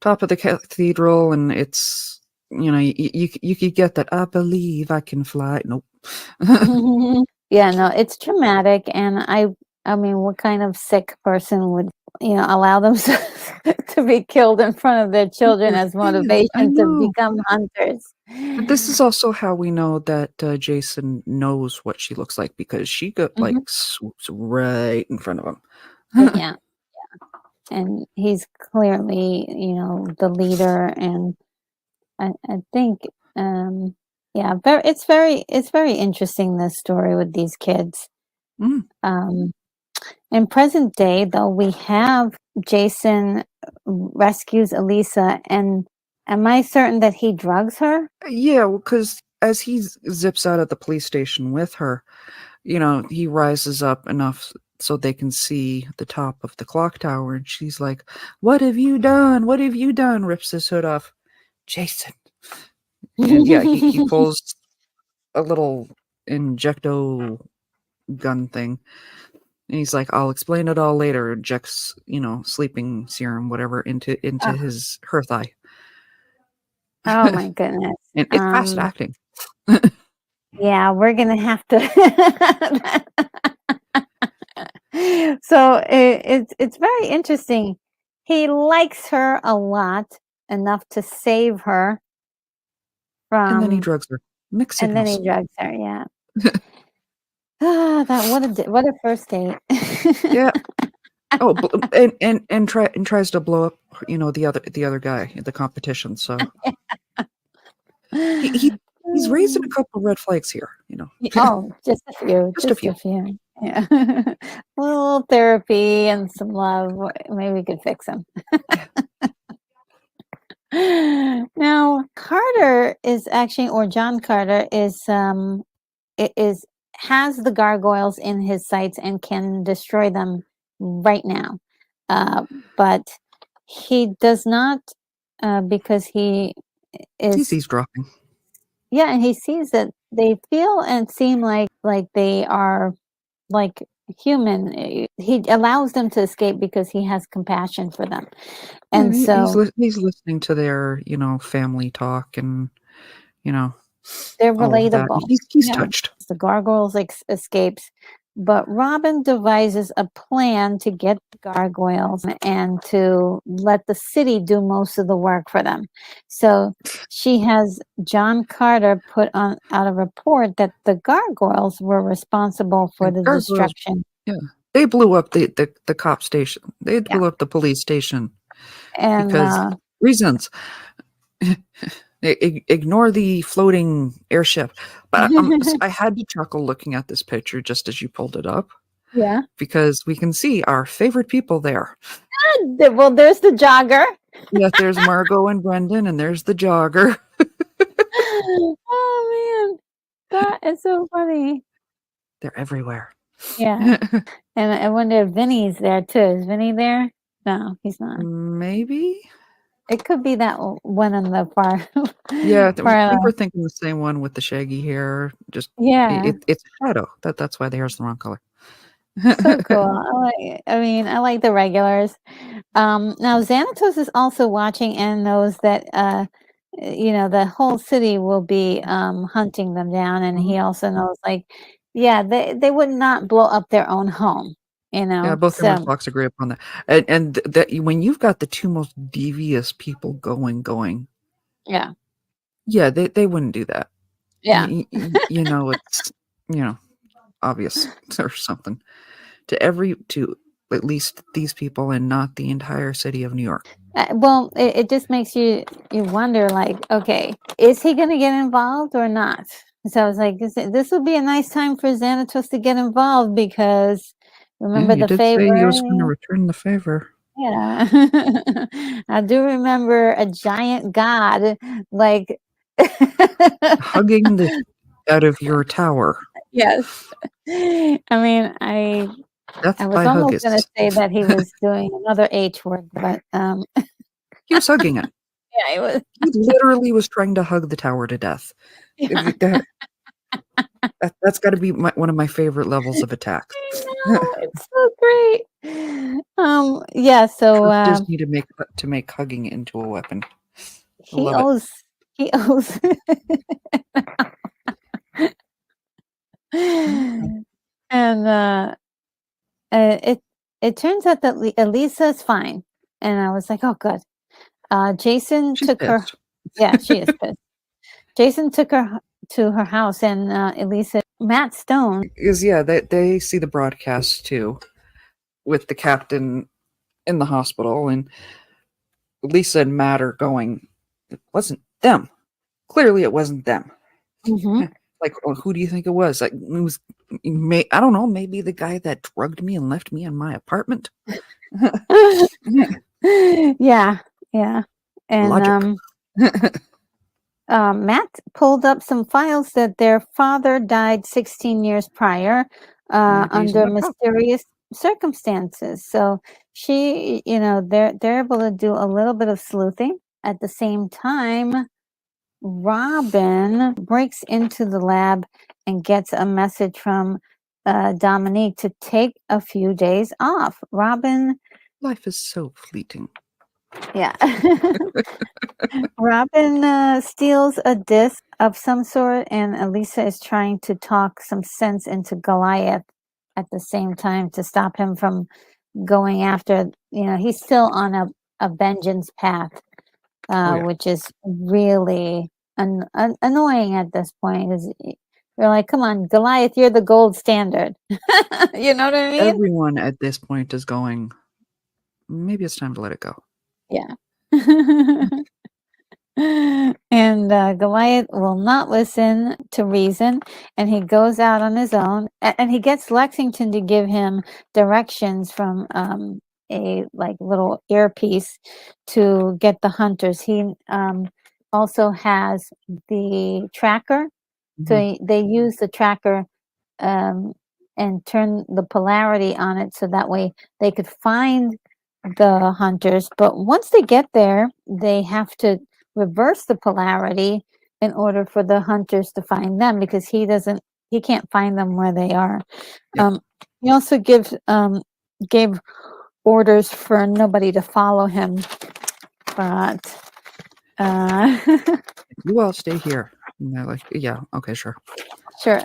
top of the cathedral, and it's you could get that I believe I can fly. Nope. Yeah, no, it's dramatic, and I mean, what kind of sick person would, allow themselves to be killed in front of their children Their as kids, I motivation to know. become hunters? But this is also how we know that Jason knows what she looks like, because she got like Mhm. swoops right in front of him. Yeah, and he's clearly, the leader, and I think, yeah, it's very interesting, this story with these kids. Mm. Um, in present day, though, we have Jason rescues Elisa, and am I certain that he drugs her? Yeah, because as he zips out of the police station with her, he rises up enough so they can see the top of the clock tower, and she's like, "What have you done? What have you done?" Rips his hood off. Jason. And yeah, he pulls a little injecto gun thing. And he's like, "I'll explain it all later." Injects, sleeping serum, whatever, into Oh, her thigh. oh my goodness. And it's fast acting. Yeah, we're gonna have to. So it's very interesting. He likes her a lot, enough to save her And then he from, drugs her. Mixed and then he signals. drugs her. Yeah. That what a first date. Yeah. Oh, and tries to blow up, the other guy in the competition. So he's raising a couple red flags here. Oh, just a few, Just a just few. a few. Yeah. A little therapy and some love. Maybe we could fix him. Now, Carter is actually, or John Carter is has the gargoyles in his sights and can destroy them right now. But he does not, because he He's is, eavesdropping. yeah, and he sees that they feel and seem like they are like human. He allows them to escape because he has compassion for them. Yeah, And so he's listening to their family talk, and you know they're all of that. relatable. He's Yeah. touched. The gargoyles escapes, but Robin devises a plan to get the gargoyles and to let the city do most of the work for them. So she has John Carter put out a report that the gargoyles were responsible for And the gargoyles, destruction. yeah, they blew up the cop station. They Yeah. blew up the police station And because reasons. Ignore the floating airship. But I had to chuckle looking at this picture just as you pulled it up, yeah. because we can see our favorite people there. Well, there's the jogger. Yeah, there's Margot and Brendan, and there's the jogger. Oh man, that is so funny. They're everywhere. Yeah. And I wonder if Vinny's there too. Is Vinny there? No, he's not. Maybe. It could be that one on the far. Yeah, far we were left. thinking the same one with the shaggy hair. Just Yeah, it's a shadow. That's why the hair's the wrong color. so cool. I like the regulars. Now Xanatos is also watching and knows that the whole city will be hunting them down, and Mhm. he also knows, like, yeah, they would not blow up their own home. Yeah, both So Hemlock agree upon that. And that when you've got the two most devious people going, yeah, yeah, they wouldn't do that. yeah. It's obvious or something to at least these people, and not the entire city of New York. Well, it just makes you wonder, like, okay, is he going to get involved or not? So I was like, this would be a nice time for Xanatos to get involved, because Yeah, remember you the did say he favor? was going to return the favor. Yeah. I do remember a giant god, like, Hugging the out of your tower. yes. I mean, I Death was by almost going to Huggists. say that he was doing another H word, but He was hugging it. yeah, it was. He literally was trying to hug the tower to death. Yeah. That's got to be one of my favorite levels of attacks. I know, it's so great. Yeah, so Churches need to make hugging into a weapon. I he love it. owes he owes and it turns out that Elisa is fine, and I was like, oh, good. Jason She's took her. pissed. Yeah, she is pissed. Jason took her to her house, and Elisa, Matt Stone. Is yeah, they see the broadcast too, with the captain in the hospital, and Lisa and Matt are going, it wasn't them. Clearly, it wasn't them. Mhm. Like, well, who do you think it was? Like, it was, I don't know, maybe the guy that drugged me and left me in my apartment. Yeah, yeah, and Logic. Matt pulled up some files that their father died 16 years prior He's under not a cop. mysterious circumstances. So she, they're able to do a little bit of sleuthing. At the same time, Robin breaks into the lab and gets a message from Dominique to take a few days off. Robin, Life is so fleeting. yeah. Robin steals a disc of some sort, and Elisa is trying to talk some sense into Goliath at the same time to stop him from going after, he's still on a vengeance path, Yeah. which is really annoying at this point. You're like, come on, Goliath, you're the gold standard. You know what I mean? Everyone at this point is going, maybe it's time to let it go. Yeah. And Goliath will not listen to reason, and he goes out on his own, and he gets Lexington to give him directions from a little earpiece to get the hunters. He also has the tracker, so they use the tracker and turn the polarity on it so that way they could find the hunters. But once they get there, they have to reverse the polarity in order for the hunters to find them, because he can't find them where they are. Yeah. He also gave orders for nobody to follow him, but You all stay here. And they're like, yeah, okay, sure. sure.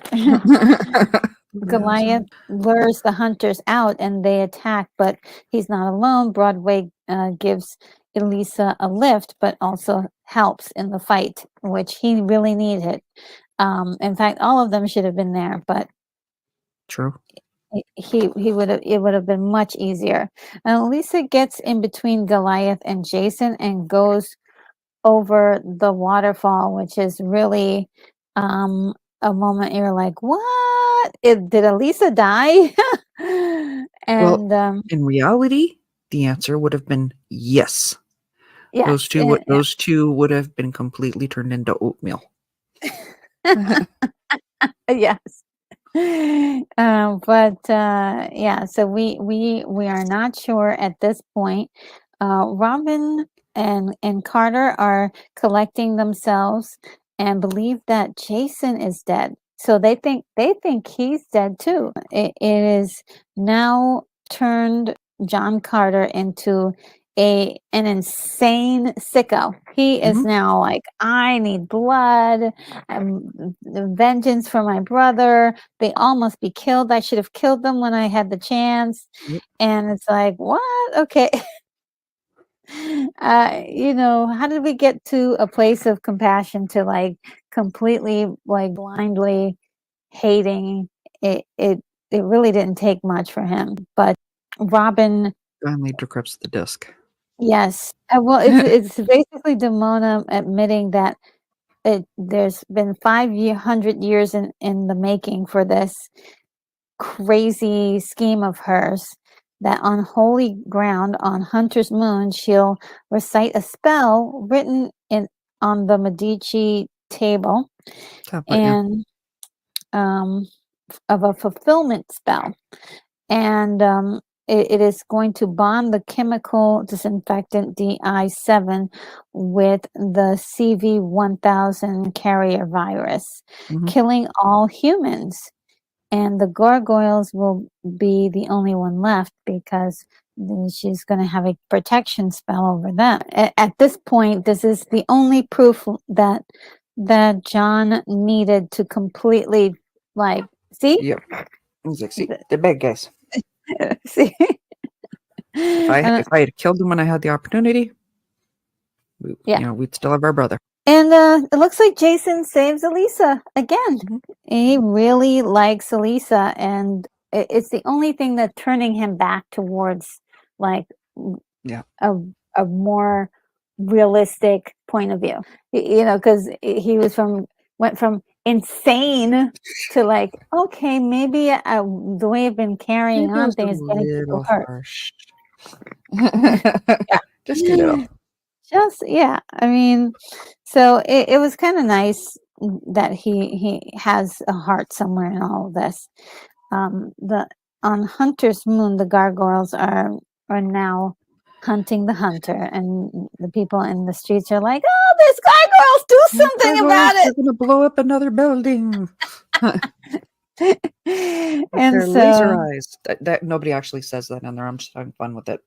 Goliath lures the hunters out and they attack, but he's not alone. Broadway gives Elisa a lift, but also helps in the fight, which he really needed. In fact, all of them should have been there, but True. it would have been much easier. And Elisa gets in between Goliath and Jason and goes over the waterfall, which is really a moment you're like, what? Did Elisa die? And in reality, the answer would have been yes. yes, Those two would have been completely turned into oatmeal. yes. But yeah, so we are not sure at this point. Robin and Carter are collecting themselves and believe that Jason is dead. So they think he's dead too. It is now turned John Carter into an insane sicko. He is now like, I need blood, vengeance for my brother. They all must be killed. I should have killed them when I had the chance. Yep. And it's like, what? Okay. How did we get to a place of compassion to completely blindly hating it? It really didn't take much for him, but Robin Finally decrypts the disc. Yes. Well, it's basically Demona admitting that there's been 500 years in the making for this crazy scheme of hers, that on holy ground on Hunter's Moon, she'll recite a spell written on the Medici table, and of a fulfillment spell. And it is going to bond the chemical disinfectant DI7 with the CV1000 carrier virus, killing all humans. And the gargoyles will be the only one left because she's going to have a protection spell over them. At this point, this is the only proof that John needed to completely see? Yep. He's like, see, the bad guys. See? If I had killed him when I had the opportunity, Yeah. we'd still have our brother. And it looks like Jason saves Elisa again. Mhm. He really likes Elisa, and it's the only thing that's turning him back towards like Yeah. a more realistic point of view. Because he went from insane to like, okay, maybe the way I've been carrying It on was a things, getting people little hurt. harsh. Yeah. Just a little. Just yeah. I mean, so it was kind of nice that he has a heart somewhere in all of this. The On Hunter's Moon, the gargoyles are now hunting the hunter, and the people in the streets are like, "Oh, there's gargoyles! Do The something gargoyles about are going to blow up another building. it!" With And their laser so, eyes. That nobody actually says that in there. I'm just having fun with it.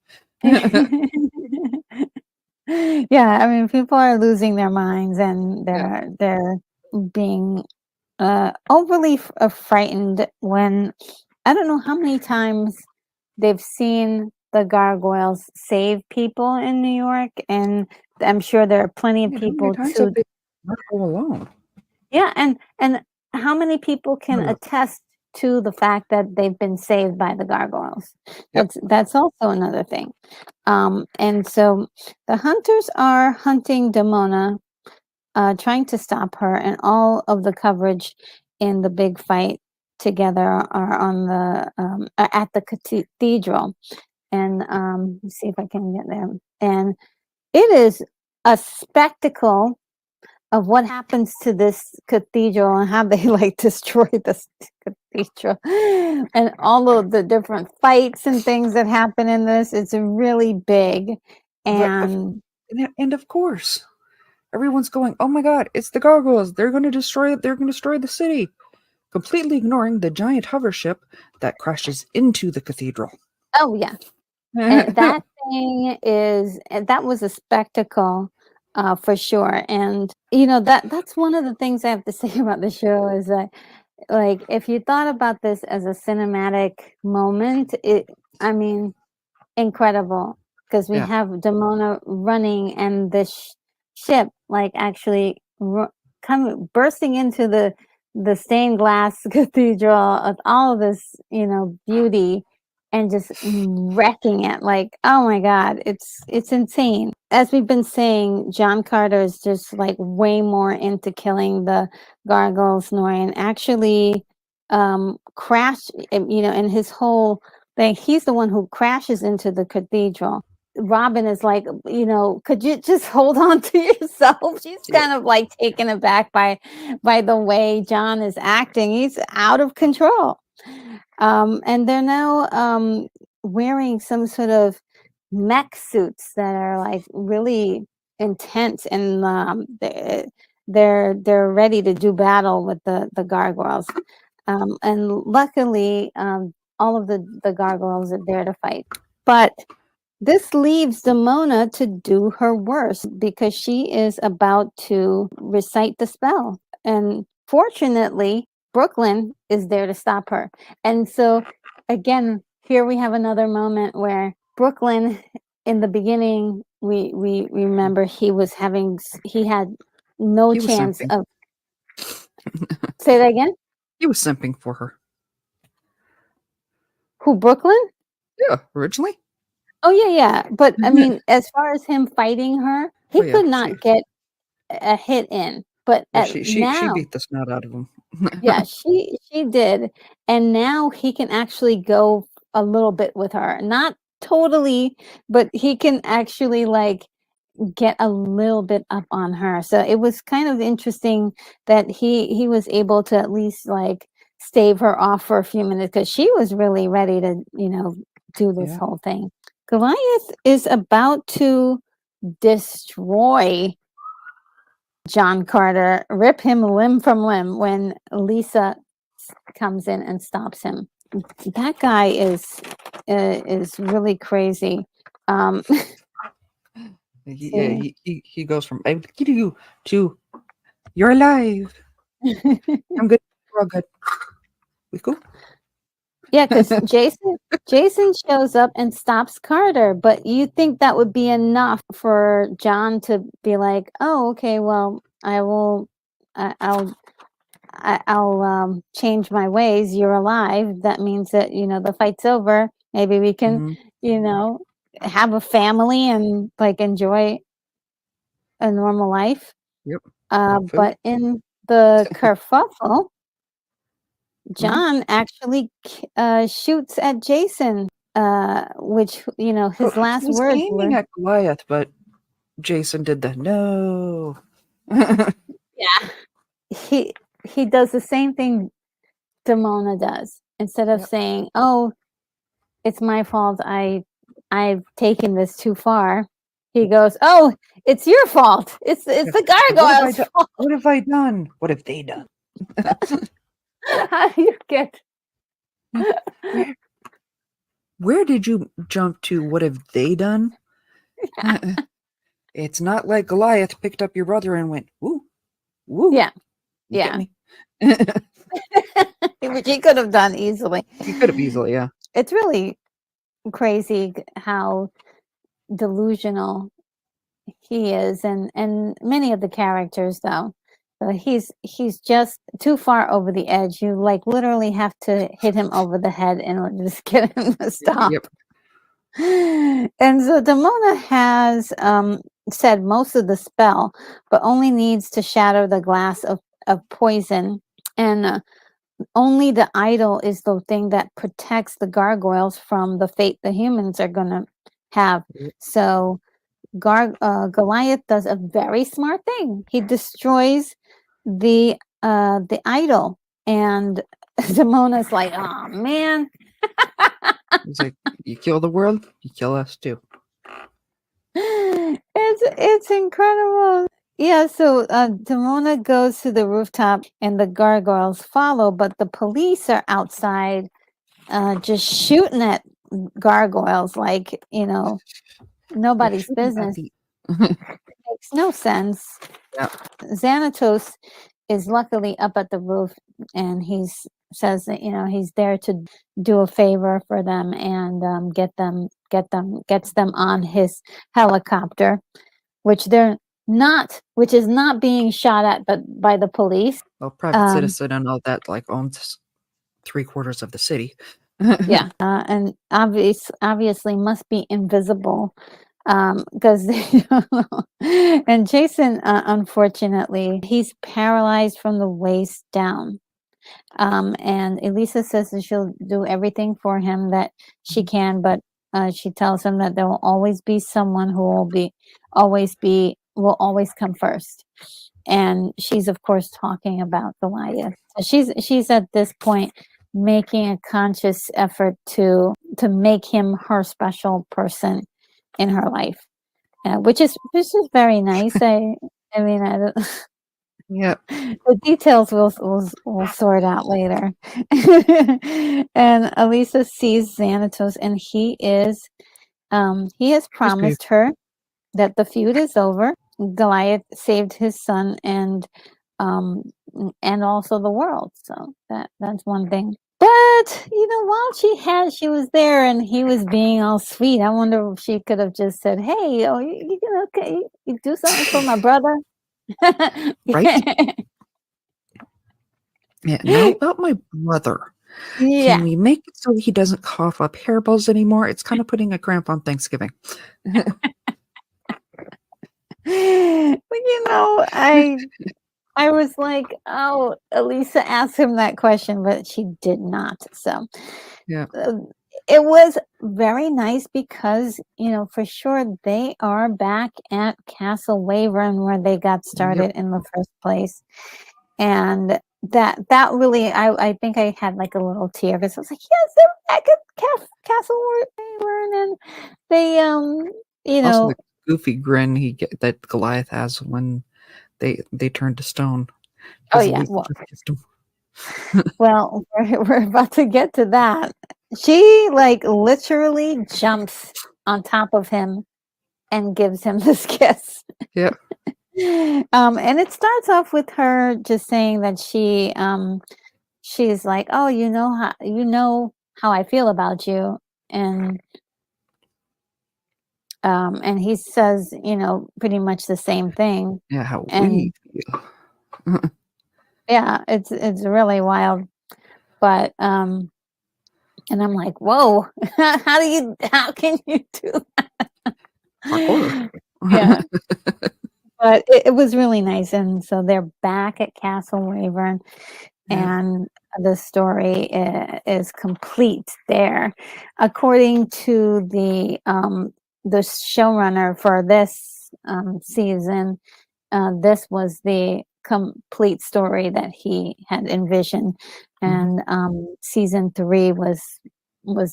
yeah, I mean, people are losing their minds, and Yeah. they're being overly frightened when I don't know how many times they've seen the gargoyles save people in New York, and I'm sure there are plenty of Man, how many people times too. have they not go alone? Yeah, and how many people can Ugh. attest to the fact that they've been saved by the gargoyles? Yep. That's also another thing. And so the hunters are hunting Demona, trying to stop her, and all of the coverage in the big fight together are on the are at the cathedral. And let's see if I can get there. And it is a spectacle of what happens to this cathedral and how they like destroy this cathedral and all of the different fights and things that happen in this. It's really big. But And and of course, everyone's going, "Oh my God, it's the gargoyles! They're going to destroy it! They're going to destroy the city!" Completely ignoring the giant hover ship that crashes into the cathedral. oh yeah, and that thing is that was a spectacle, for sure. And that's one of the things I have to say about the show is that, like, if you thought about this as a cinematic moment, I mean, incredible, because we Yeah. have Demona running and this ship like actually coming bursting into the stained glass cathedral of all of this beauty, and just wrecking it. Like, oh my god, it's insane. As we've been saying, John Carter is just like way more into killing the gargoyles, Norian actually crashed, and his whole thing, he's the one who crashes into the cathedral. Robin is like, could you just hold on to yourself? She's kind of like taken aback by the way John is acting. He's out of control. And they're now wearing some sort of mech suits that are like really intense, and they're ready to do battle with the gargoyles. And luckily, all of the gargoyles are there to fight. But this leaves Demona to do her worst because she is about to recite the spell. And fortunately, Brooklyn is there to stop her. And so, again, here we have another moment where Brooklyn, in the beginning, we remember he had no He was chance simping. of. Say that again? He was simping for her. Who, Brooklyn? Yeah, originally. Oh, yeah. But I mean, as far as him fighting her, he Oh yeah, could not get a hit in. But she now, beat the snot out of him. yeah, she did, and now he can actually go a little bit with her. Not totally, but he can actually like get a little bit up on her. So it was kind of interesting that he was able to at least like stave her off for a few minutes, because she was really ready to do this Yeah. whole thing. Goliath is about to destroy John Carter, rip him limb from limb when Lisa comes in and stops him. That guy is really crazy. Um, see. He goes from "I will kill you" to "You're alive. I'm good. We're all good. We cool." Yeah, because Jason shows up and stops Carter, but you think that would be enough for John to be like, "Oh, okay, well, I'll change my ways. You're alive. That means that, the fight's over. Maybe we can, Mhm. you know, have a family and like enjoy a normal life." Yep. No food. But in the kerfuffle, Mhm. John actually shoots at Jason, which, his He last was words aiming were, at Goliath, but Jason did the no. yeah, he does the same thing Demona does. Instead of Yep. saying, "Oh, it's my fault. I've taken this too far." He goes, "Oh, it's your fault. It's Yeah. the What have I gargoyles' done? fault." What have I done? What have they done? How do you get? Where where did you jump to? What have they done? It's not like Goliath picked up your brother and went, "Woo, woo, Yeah, you get yeah. me." Which he could have done easily. He could have easily, yeah. It's really crazy how delusional he is, and many of the characters though. He's just too far over the edge. You like literally have to hit him over the head in order to get him to stop. Yep. And so Demona has said most of the spell, but only needs to shatter the glass of poison. And only the idol is the thing that protects the gargoyles from the fate the humans are going to have. Yep. So Goliath does a very smart thing. He destroys the idol, and Demona's like, "Oh man." He's like, "You kill the world, you kill us too." It's incredible. Yeah, so Demona goes to the rooftop and the gargoyles follow, but the police are outside just shooting at gargoyles like, They're nobody's shooting at business. the Makes no sense. Yeah. Xanatos is luckily up at the roof, and says that, he's there to do a favor for them and gets them on his helicopter, which is not being shot at but by the police. Well, private citizen and all that like owns 3/4 of the city. Yeah, and obviously must be invisible, because and Jason, unfortunately, he's paralyzed from the waist down. And Elisa says that she'll do everything for him that she can, but she tells him that there will always be someone who will always come first. And she's of course talking about Goliath. She's at this point making a conscious effort to make him her special person in her life, which is very nice. I mean, I don't, Yeah. the details we'll sort out later. And Elisa sees Xanatos, and he has promised her that the feud is over. Goliath saved his son and also the world. So that's one thing. But while she was there and he was being all sweet, I wonder if she could have just said, "Hey, okay, you do something for my brother." Right? Yeah. Now about my brother. Yeah. Can we make it so he doesn't cough up hairballs anymore? It's kind of putting a cramp on Thanksgiving. But I was like, "Oh," Elisa asked him that question, but she did not. So Yeah. it was very nice because, for sure they are back at Castle Wavern where they got started in the first place. And that really, I think I had like a little tear because I was like, "Yes, they're back at Castle Wavern," and they, Also, the goofy grin that Goliath has when they turn to stone. oh 'Cause yeah, Lisa just kissed him. well, we're about to get to that. She like literally jumps on top of him and gives him this kiss. Yeah. And it starts off with her just saying that she's like, "Oh, you know how I feel about you, and and he says, you know, pretty much the same thing. Yeah, how we And feel. yeah, it's really wild. But and I'm like, whoa, how can you do Parkour. that? Yeah. But it was really nice, and so they're back at Castle Wavern, Yeah. and the story is complete there. According to the showrunner for this season, this was the complete story that he had envisioned, Mhm. and season 3 was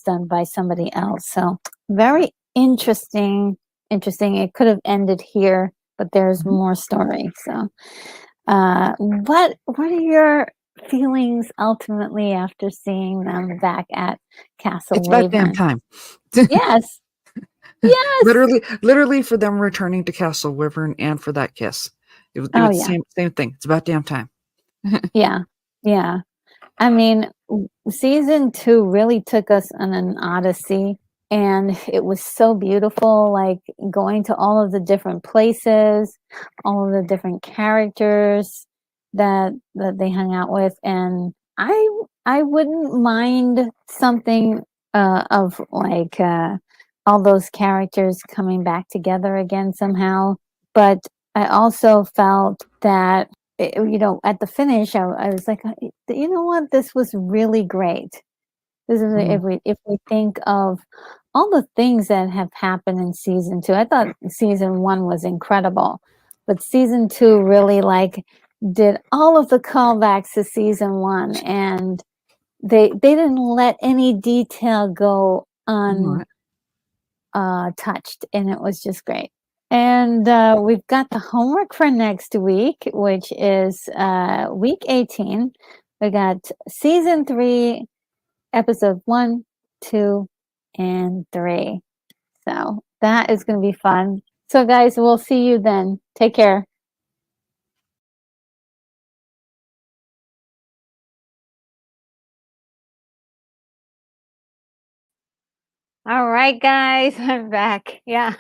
done by somebody else. So very interesting. Interesting. It could have ended here, but there's Mhm. more story. So, what are your feelings ultimately after seeing them back at Castle It's about damn Wavern? time. Yes, yes. Literally for them returning to Castle Wyvern and for that kiss. It Oh was yeah, same thing. It's about damn time. yeah, yeah. I mean, season 2 really took us on an odyssey, and it was so beautiful, like, going to all of the different places, all of the different characters that they hung out with, and I wouldn't mind something, of, like, all those characters coming back together again somehow, but I also felt that, you know, at the finish, I was like, you know what? This was really great. This is Mhm. if we think of all the things that have happened in season 2. I thought season 1 was incredible, but season 2 really, like, did all of the callbacks to season 1, and they didn't let any detail go Alright. touched, and it was just great. And we've got the homework for next week, which is week 18. We got season 3, episode 1, 2, and 3. So that is going to be fun. So, guys, we'll see you then. Take care. All right, guys, I'm back. Yeah,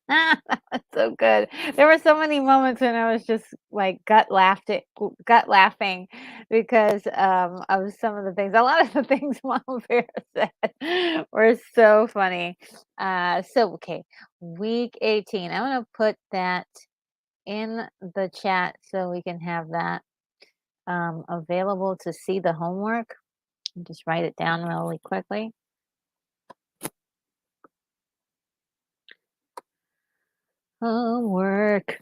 that was so good. There were so many moments when I was just like gut laughing because of some of the things. A lot of the things Mama Bear said were so funny. So okay, week 18. I'm gonna put that in the chat so we can have that available to see the homework. Just write it down really quickly. Homework.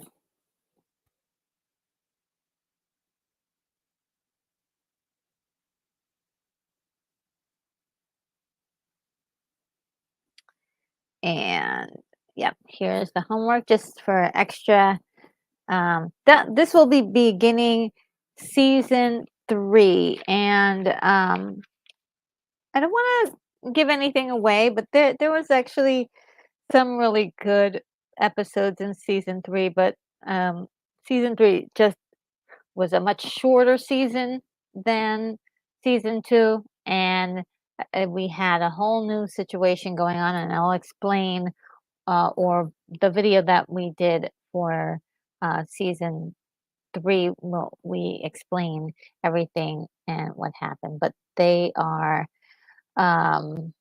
And yep, here's the homework just for extra. This will be beginning season 3, and I don't want to give anything away, but there was actually some really good episodes in season 3, but season 3 just was a much shorter season than season 2, and we had a whole new situation going on, and I'll explain or the video that we did for season 3, well, we explain everything and what happened. But they are, um,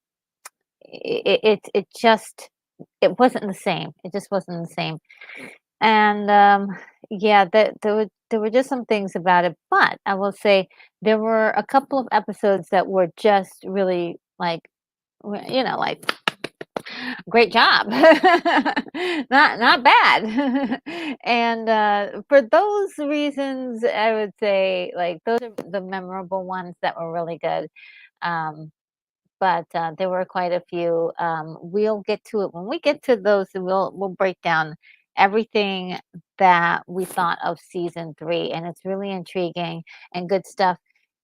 it just it wasn't the same. It just wasn't the same. And yeah, there were just some things about it. But I will say there were a couple of episodes that were just really like, like great job. Not bad. And, for those reasons, I would say, like, those are the memorable ones that were really good. Um, but, there were quite a few. We'll get to it when we get to those, we'll break down everything that we thought of season 3, and it's really intriguing and good stuff.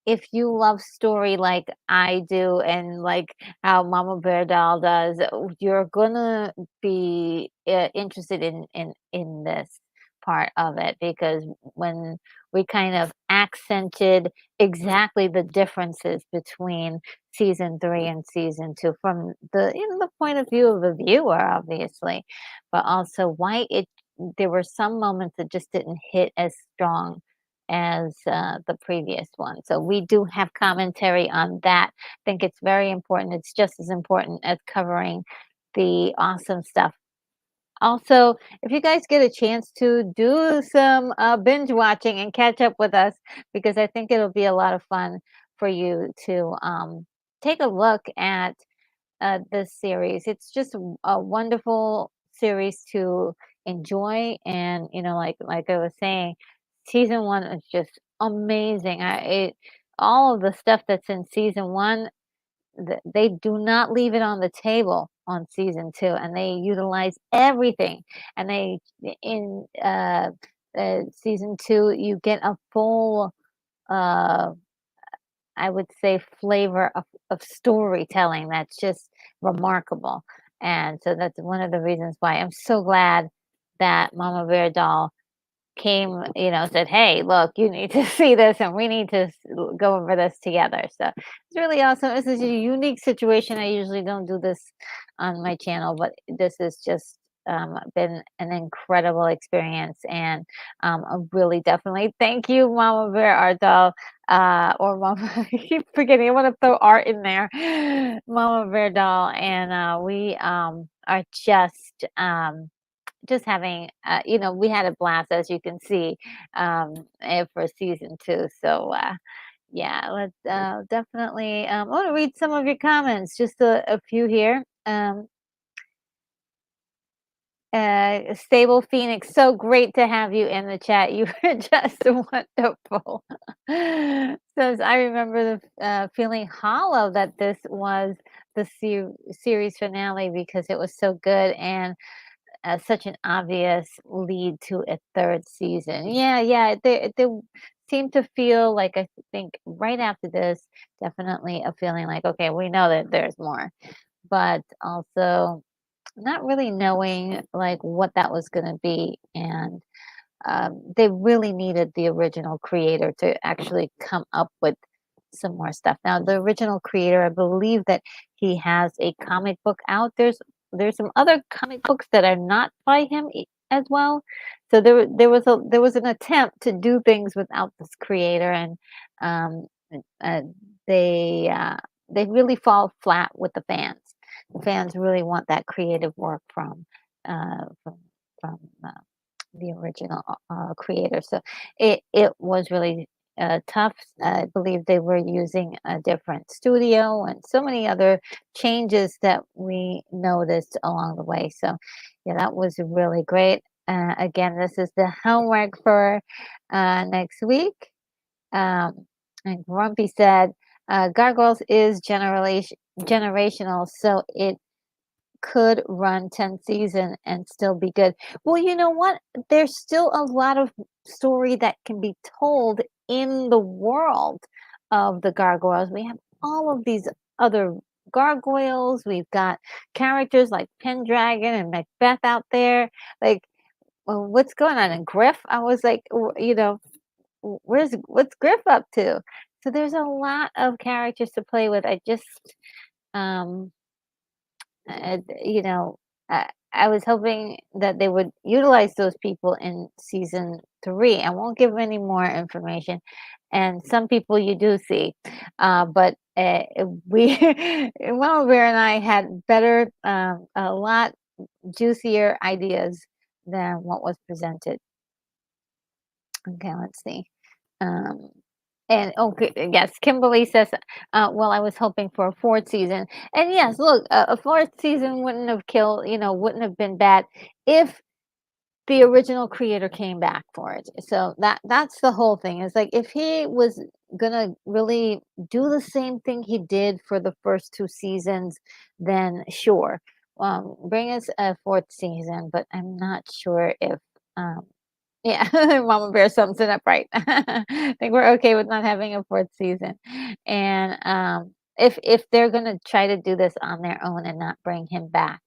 If you love story like I do and like how Mama Bear Doll does, you're gonna be interested in this. part of it, because when we kind of accented exactly the differences between season 3 and season 2 from the point of view of the viewer, obviously, but also why it there were some moments that just didn't hit as strong as the previous one. So we do have commentary on that. I think it's very important. It's just as important as covering the awesome stuff. Also, if you guys get a chance to do some binge watching and catch up with us, because I think it'll be a lot of fun for you to take a look at this series. It's just a wonderful series to enjoy, and like I was saying, season 1 is just amazing. All of the stuff that's in season 1, they do not leave it on the table on season 2, and they utilize everything. And they in season 2, you get a full uh I would say flavor of storytelling that's just remarkable. And so that's one of the reasons why I'm so glad that Mama Bear Doll came, said, "Hey, look, you need to see this, and we need to go over this together." So it's really awesome. This is a unique situation. I usually don't do this on my channel, but this has just been an incredible experience, and I really definitely thank you, Mama Bear Art Doll, or Mama. I keep forgetting. I want to throw art in there, Mama Bear Doll, and we are just having, we had a blast, as you can see, for season 2. So, yeah, let's definitely. I want to read some of your comments, just a few here. Stable Phoenix, so great to have you in the chat. You were just wonderful. Says, I remember the feeling hollow that this was the series finale, because it was so good, and such an obvious lead to a third season. Yeah, yeah, they seem to feel like, I think right after this, definitely a feeling like, okay, we know that there's more, but also not really knowing like what that was going to be. And they really needed the original creator to actually come up with some more stuff. Now, the original creator, I believe that he has a comic book out. There's some other comic books that are not by him as well. So there was an attempt to do things without this creator, and um, uh, they really fall flat with the fans. The fans really want that creative work uh, from from uh, the original creator. So it was really tough. I believe they were using a different studio, and so many other changes that we noticed along the way. So yeah, that was really great. Again, this is the homework for next week. And Grumpy said, Gargoyles is generational, so it could run 10 season and still be good. Well, you know what? There's still a lot of story that can be told in the world of the gargoyles. We have all of these other gargoyles. We've got characters like Pendragon and Macbeth out there. Like, well, what's going on in Griff? I was like, what's Griff up to? So there's a lot of characters to play with. I just um you know, I was hoping that they would utilize those people in season 3. I won't give any more information. And some people you do see, but we, Mama Bear and I had better, a lot juicier ideas than what was presented. Okay, let's see. Um, and okay, yes, Kimberly says, well, I was hoping for a 4th season. And yes, look, a 4th season wouldn't have wouldn't have been bad if the original creator came back for it. So that's the whole thing. It's like, if he was gonna really do the same thing he did for the first 2 seasons, then sure, bring us a 4th season. But I'm not sure if um, yeah, Mama Bear sums it up right. I think we're okay with not having a 4th season. And if they're gonna try to do this on their own and not bring him back,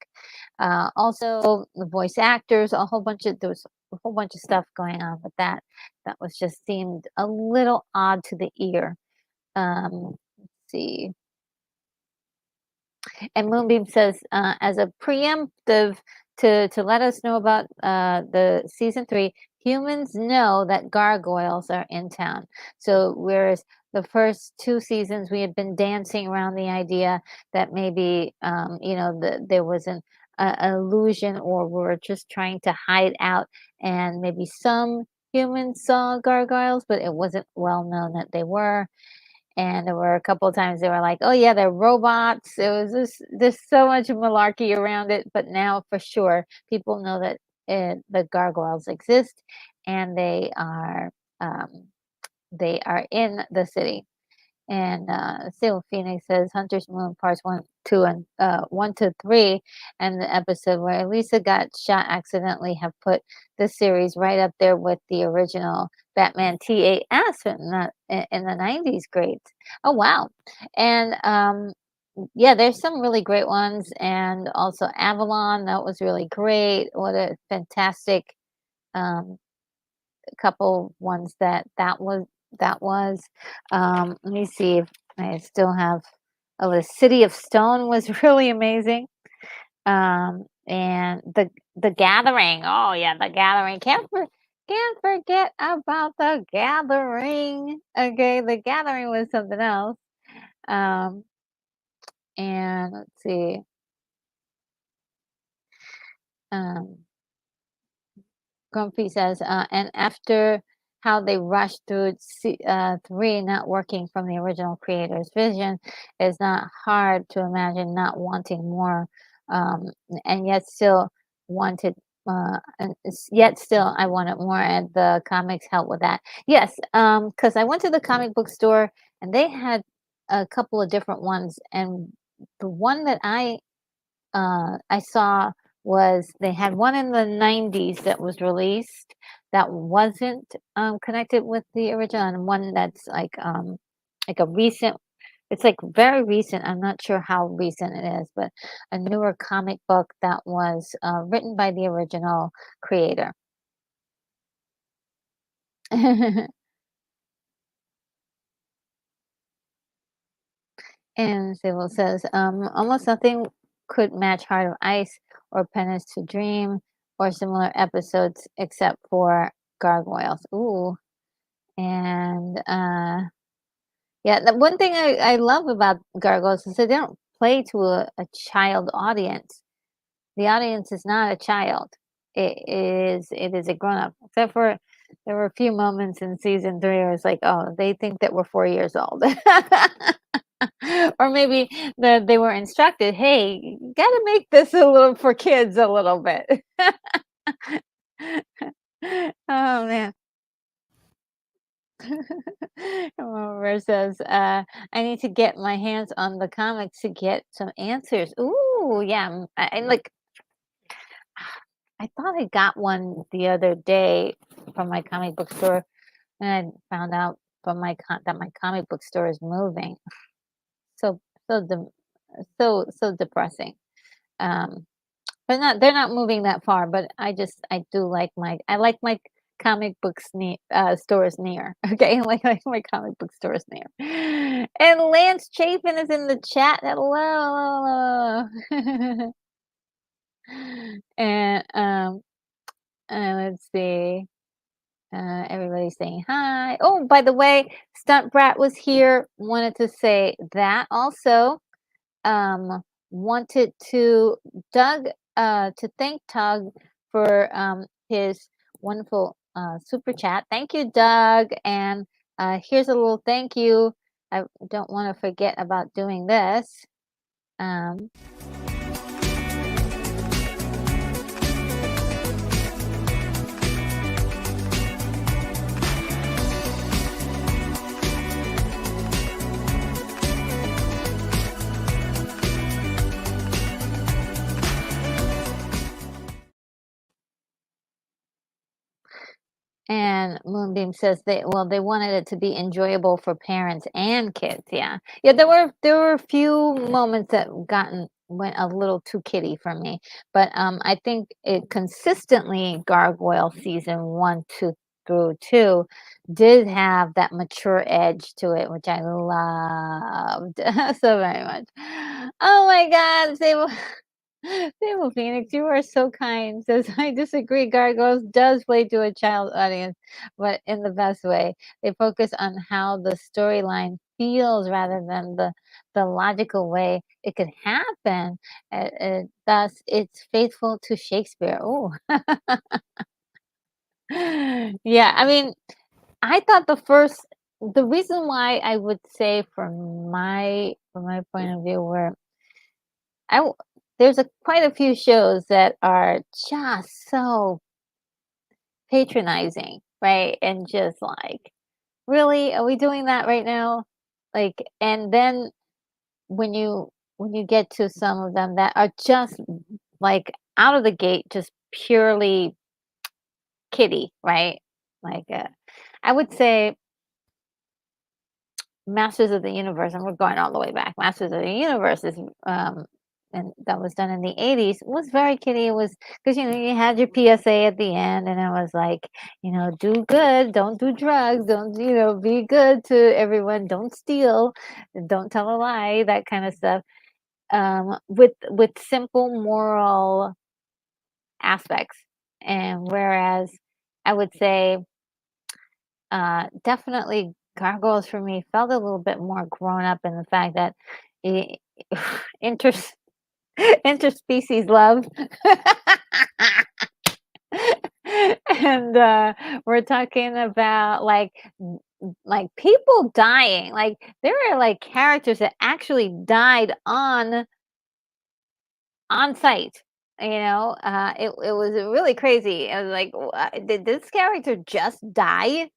Also, the voice actors, there was a whole bunch of stuff going on with that. That was just seemed a little odd to the ear. Let's see. And Moonbeam says, as a preemptive to let us know about the season 3, humans know that gargoyles are in town. So whereas the first 2 seasons we had been dancing around the idea that maybe there was an illusion, or we're just trying to hide out, and maybe some humans saw gargoyles, but it wasn't well known that they were. And there were a couple of times they were like, "Oh yeah, they're robots." It was just there's so much malarkey around it, but now for sure people know that the gargoyles exist, and um, they are in the city. And Seal Phoenix says Hunter's Moon parts 1 to 3, and the episode where Lisa got shot accidentally have put the series right up there with the original Batman TAS in the 90s greats. Oh wow. And yeah, there's some really great ones, and also Avalon, that was really great. What a fantastic um couple ones that was. Let me see if I still have. Oh, the City of Stone was really amazing. And the Gathering. Oh yeah, the Gathering. Can't forget about the Gathering. Okay, the Gathering was something else. Um, and let's see. Um, Grumpy says, and after how they rushed through 3 not working from the original creator's vision, it's not hard to imagine not wanting more, um, and yet still wanted, yet still I wanted more, and the comics help with that. Yes, because I went to the comic book store and they had a couple of different ones, and the one that I saw was they had one in the 90s that was released that wasn't connected with the original, and one that's like a recent. It's like very recent. I'm not sure how recent it is, but a newer comic book that was written by the original creator. And Civil says, almost nothing could match Heart of Ice or Penance to Dream or similar episodes except for Gargoyles. Ooh. And yeah, the one thing I love about Gargoyles is they don't play to a child audience. The audience is not a child. It is a grown up. Except for there were a few moments in season 3 where it's like, oh, they think that we're 4 years old. Or maybe they were instructed, hey, you gotta make this a little for kids a little bit. Oh man. Where says, I need to get my hands on the comics to get some answers. Ooh, yeah. Like I thought I got one the other day from my comic book store, and I found out from that my comic book store is moving. So so de so depressing. Um, but they're not moving that far, but I do like my comic books stores near. Okay, like my comic book stores near. And Lance Chapin is in the chat. Hello. And let's see. Everybody's saying hi. Oh, by the way, Stunt Brat was here. Wanted to say that also. Wanted to thank Doug for his wonderful super chat. Thank you, Doug. And here's a little thank you. I don't want to forget about doing this. Um, And Moonbeam says they wanted it to be enjoyable for parents and kids. Yeah, yeah. There were a few moments that went a little too kiddie for me. But I think it consistently Gargoyle season 1, 2 through 2 did have that mature edge to it, which I loved so very much. Oh my God, Sable Phoenix, you are so kind. Says I disagree. Gargoyles does play to a child audience, but in the best way. They focus on how the storyline feels rather than the logical way it could happen. Thus, it's faithful to Shakespeare. Oh, yeah. I mean, I thought the reason why I would say from my point of view, where I w there's quite a few shows that are just so patronizing, right? And just like, "Really? Are we doing that right now?" Like, and then when you get to some of them that are just, like, out of the gate, just purely kiddie, right? Like, I would say Masters of the Universe, and we're going all the way back. Masters of the Universe is, and that was done in the 80s, was very kiddie. It was because you had your PSA at the end, and it was like, do good, don't do drugs, don't, be good to everyone, don't steal, don't tell a lie, that kind of stuff. With simple moral aspects. And whereas I would say definitely gargoyles for me felt a little bit more grown up in the fact that I inters interspecies love. And we're talking about like people dying. Like there are like characters that actually died on site. It was really crazy. I was like, did this character just die?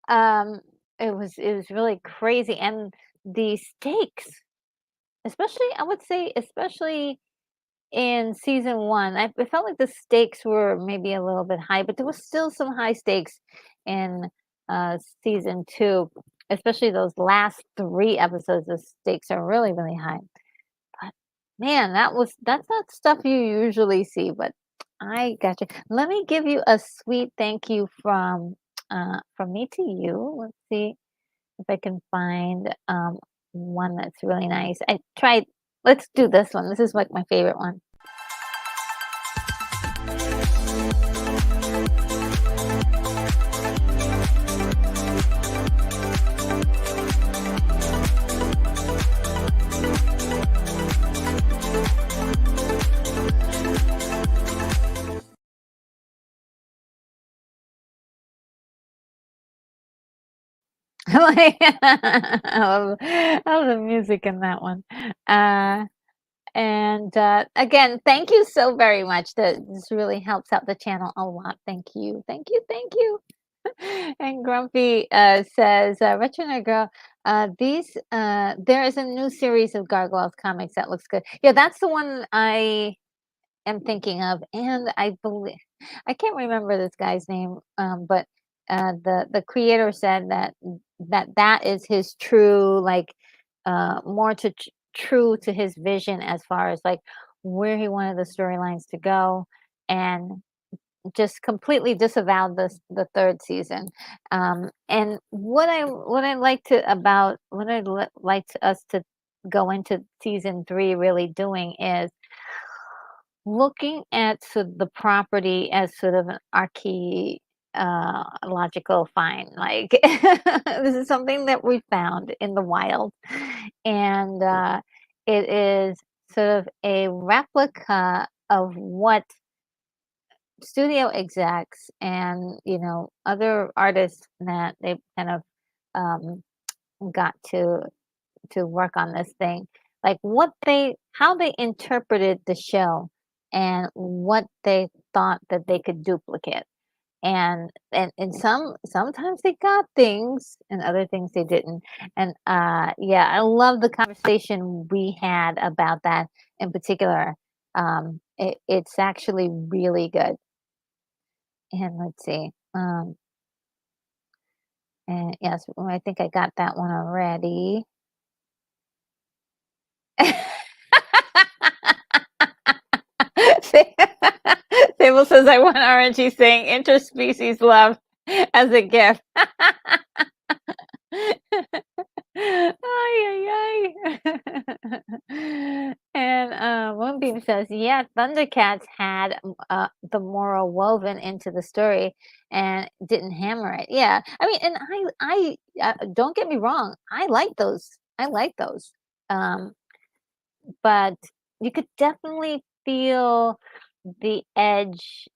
Um, it was really crazy, and the stakes, especially I would say, especially in season 1, I felt like the stakes were maybe a little bit high, but there was still some high stakes in season 2, especially those last 3 episodes. The stakes are really, really high. But man, that's not stuff you usually see. But I got you. Let me give you a sweet thank you from me to you. Let's see if I can find one that's really nice. I tried. Let's do this one. This is like my favorite one. Like, I love the music in that one. Uh, and again, thank you so very much. This really helps out the channel a lot. Thank you, thank you, thank you. And Grumpy says, Retro Nerd Girl, there is a new series of Gargoyles comics that looks good. Yeah, that's the one I am thinking of, and I believe I can't remember this guy's name, but the creator said that is his true, like, more true to his vision as far as like where he wanted the storylines to go, and just completely disavowed the third season. And what I like to us to go into season 3 really doing is looking at the property as sort of an logical find. Like this is something that we found in the wild, and it is sort of a replica of what studio execs and other artists that they kind of um, got to work on this thing, like how they interpreted the show and what they thought that they could duplicate. And sometimes they got things and other things they didn't. And yeah, I love the conversation we had about that in particular. It's actually really good. And let's see. And yes, I think I got that one already. Gargoyle says, I want RNG saying interspecies love as a gift. Ay, ay, ay. And Moonbeam says, yeah, Thundercats had the moral woven into the story and didn't hammer it. Yeah, I mean, and I don't get me wrong, I like those. I like those. But you could definitely feel the edge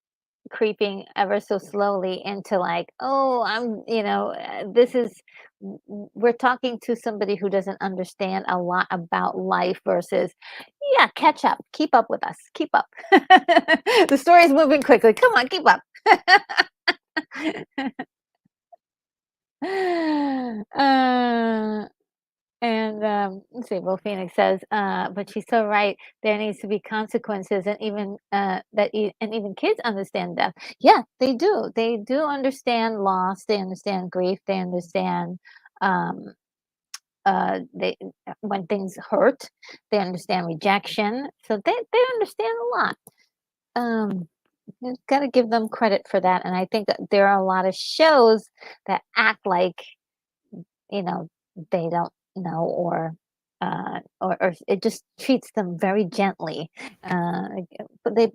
creeping ever so slowly into like, oh, this is we're talking to somebody who doesn't understand a lot about life versus, yeah, catch up, keep up with us, keep up. The story is moving quickly. Come on, keep up. uh, And let's see, well, Phoenix says, but she's so right. There needs to be consequences, and even and even kids understand death. Yeah, they do. They do understand loss. They understand grief. They understand um, they when things hurt. They understand rejection. So they understand a lot. You've got to give them credit for that. And I think that there are a lot of shows that act like, you know, they don't know, or it just treats them very gently. But they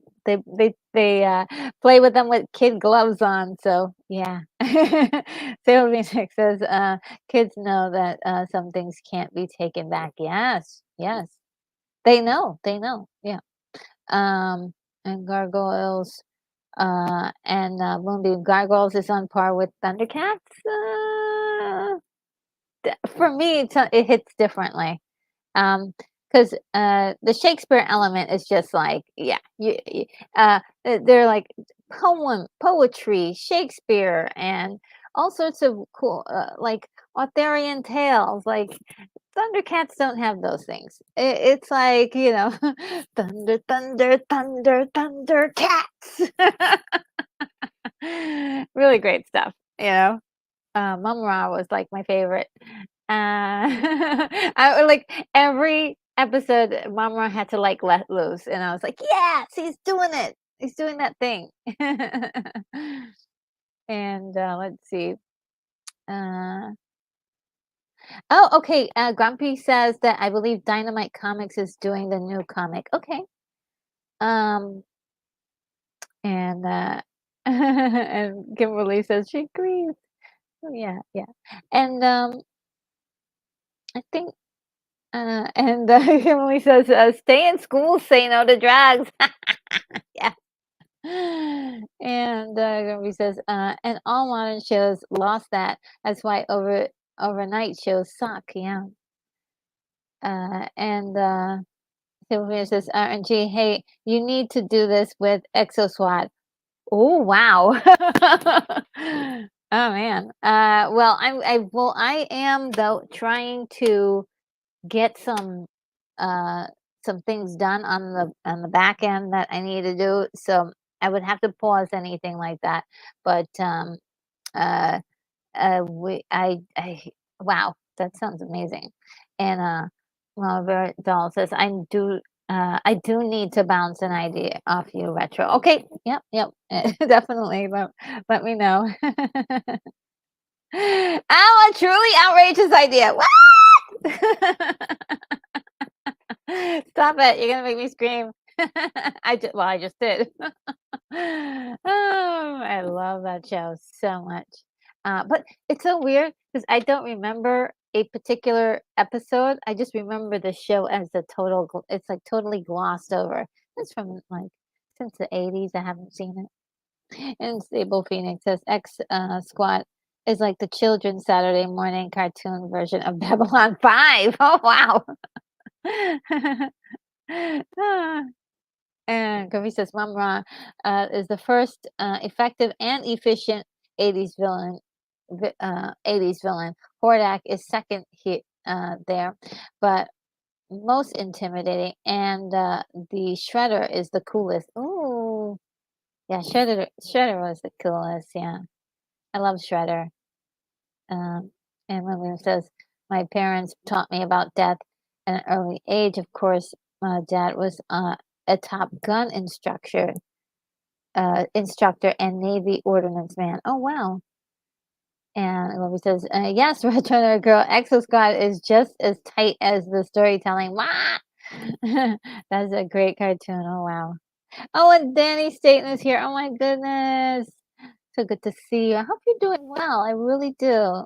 play with them with kid gloves on. So yeah. Sylvie says, kids know that some things can't be taken back. Yes, yes. They know. Yeah. Um, and Gargoyles, Moonbeam Gargoyles is on par with Thundercats. For me, it hits differently. Because the Shakespeare element is just like, yeah, they're like poetry, Shakespeare, and all sorts of cool, like Arthurian tales. Like Thundercats don't have those things. It's like, thunder, thunder, thunder, thunder cats. Really great stuff. Mum Ra was like my favorite. I like every episode Mum Ra had to like let loose, and I was like, yes, he's doing it. He's doing that thing. And let's see. Oh, okay. Grumpy says that I believe Dynamite Comics is doing the new comic. Okay. Um, and and Kimberly says she agrees. Oh, yeah, yeah. And I think and Kimberly says, stay in school, say no to drugs. Yeah. And Grumpy says, and all modern shows lost that. That's why overnight shows suck. Yeah. And Sylvia says, RNG, hey, you need to do this with ExoSWAT. Oh, wow. Oh man. Well, I am though trying to get some things done on the back end that I need to do. So I would have to pause anything like that. But uh I wow, that sounds amazing. And Doll says, I do need to bounce an idea off you, Retro. Okay, yep, definitely. Let me know. Oh, a truly outrageous idea. What? Stop it! You're gonna make me scream. I just did. Oh, I love that show so much. But it's so weird because I don't remember a particular episode. I just remember the show as a it's like totally glossed over. It's from like since the 80s. I haven't seen it. And Sable Phoenix says X Squad is like the children's Saturday morning cartoon version of Babylon 5. Oh wow. Ah. And Kofi says Mumra is the first effective and efficient 80s villain. 80s villain. Hordak is second there, but most intimidating. And the Shredder is the coolest. Ooh, yeah, Shredder was the coolest. Yeah, I love Shredder. And William says, my parents taught me about death at an early age. Of course, Dad was a Top Gun instructor. instructor and Navy ordnance man. Oh wow. And Lily says, yes, Retro Nerd Girl, Exo Squad is just as tight as the storytelling. Wah! That's a great cartoon. Oh, wow. Oh, and Danny Staten is here. Oh, my goodness. So good to see you. I hope you're doing well. I really do.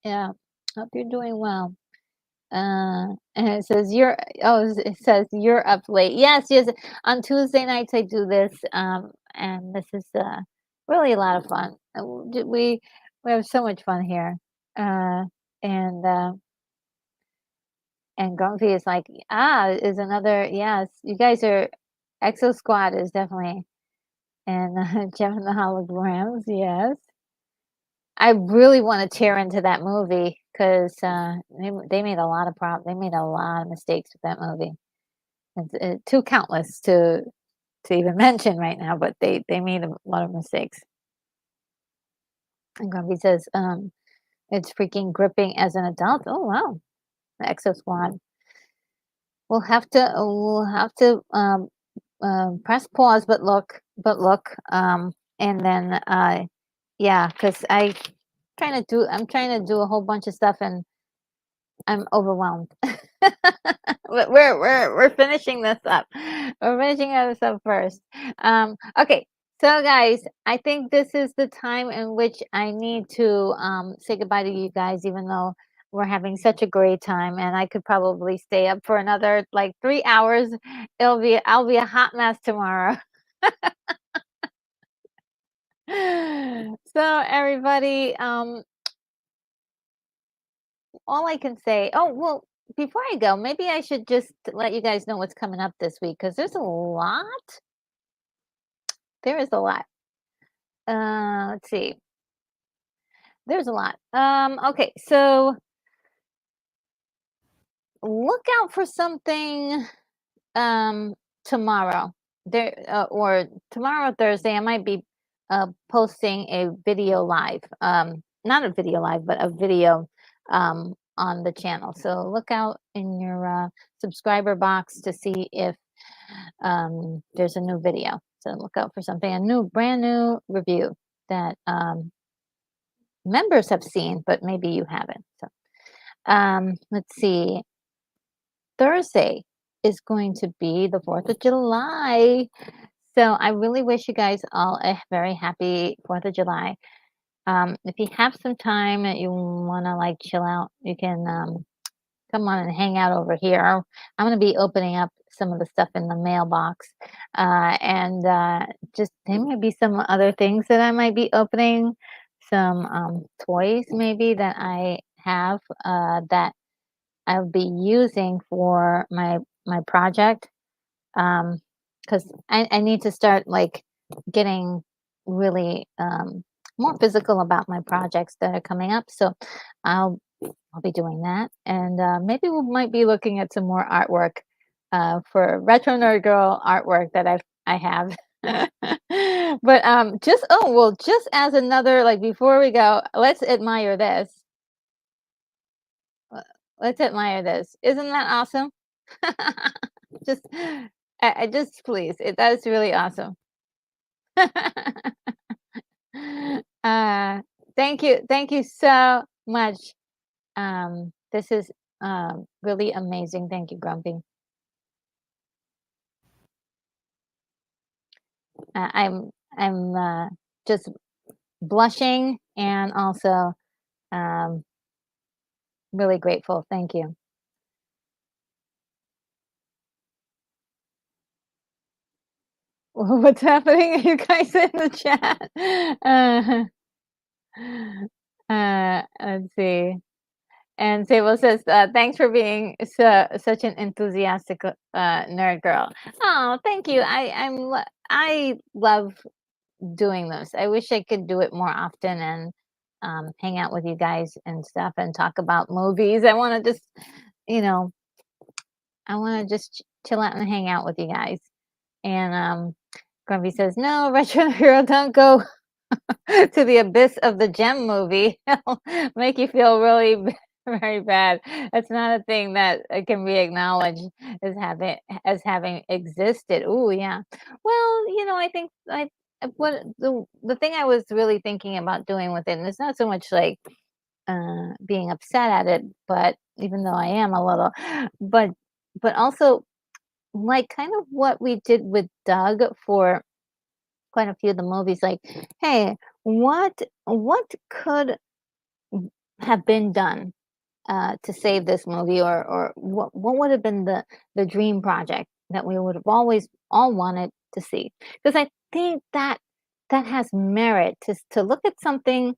Yeah, hope you're doing well. And it says it says you're up late. Yes, yes. On Tuesday nights I do this, and this is really a lot of fun. We have so much fun here. Uh, and uh, and Grumpy is like, is another yes. You guys are Exo Squad is definitely and Gem and the Holograms. Yes, I really want to tear into that movie because they made a lot of they made a lot of mistakes with that movie. It's too countless to even mention right now, but they made a lot of mistakes. And Grumpy says, it's freaking gripping as an adult. Oh wow, the Exo Squad. We'll have to press pause, but look, and then yeah, because I'm trying to do a whole bunch of stuff and I'm overwhelmed. But we're finishing this up. We're finishing this up first. Okay, so guys, I think this is the time in which I need to say goodbye to you guys, even though we're having such a great time, and I could probably stay up for another like 3 hours. I'll be a hot mess tomorrow. So everybody, all I can say, oh, well, before I go, maybe I should just let you guys know what's coming up this week because there's a lot. There is a lot. Let's see. There's a lot. Okay, so look out for something tomorrow. Or tomorrow Thursday, I might be posting a video live. Not a video live, but a video on the channel. So look out in your subscriber box to see if there's a new video. So look out for something, brand new review that members have seen, but maybe you haven't. So let's see. Thursday is going to be the 4th of July. So I really wish you guys all a very happy 4th of July. If you have some time that you want to like chill out, you can come on and hang out over here. I'm going to be opening up some of the stuff in the mailbox. And just there may be some other things that I might be opening, some toys maybe that I have that I'll be using for my project. Because I need to start like getting really more physical about my projects that are coming up. So I'll be doing that, and maybe we might be looking at some more artwork for Retro Nerd Girl artwork that I have. But just as another like before we go, let's admire this. Let's admire this. Isn't that awesome? Just I just please. That is really awesome. Thank you so much. This is really amazing. Thank you, Grumpy. I'm just blushing and also really grateful. Thank you. What's happening? You guys in the chat? Let's see. And Sable says, "Thanks for being such an enthusiastic nerd girl." Oh, thank you. I love doing this. I wish I could do it more often and hang out with you guys and stuff and talk about movies. I want to just, I want to just chill out and hang out with you guys. And Grumpy says, "No, Retro Hero, don't go to the abyss of the gem movie. It'll make you feel really very bad. That's not a thing that can be acknowledged as having existed." Oh yeah. Well, I think what the thing I was really thinking about doing with it, and it's not so much like being upset at it, but even though I am a little, but also like kind of what we did with Doug for quite a few of the movies. Like, hey, what could have been done to save this movie, or what would have been the dream project that we would have always all wanted to see? Because I think that that has merit to look at something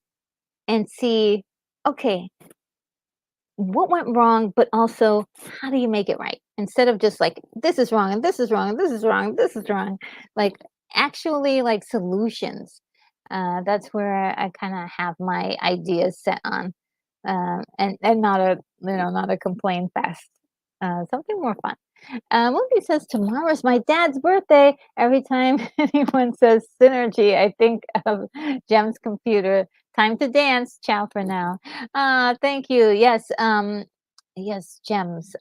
and see, okay, what went wrong, but also how do you make it right? Instead of just like this is wrong and this is wrong and this is wrong, this is wrong. Like actually like solutions. That's where I kind of have my ideas set on. And not a not a complain fest. Something more fun. Movie says tomorrow's my dad's birthday. Every time anyone says synergy, I think of Jem's computer. Time to dance. Ciao for now. Thank you. Yes. Yes. Gems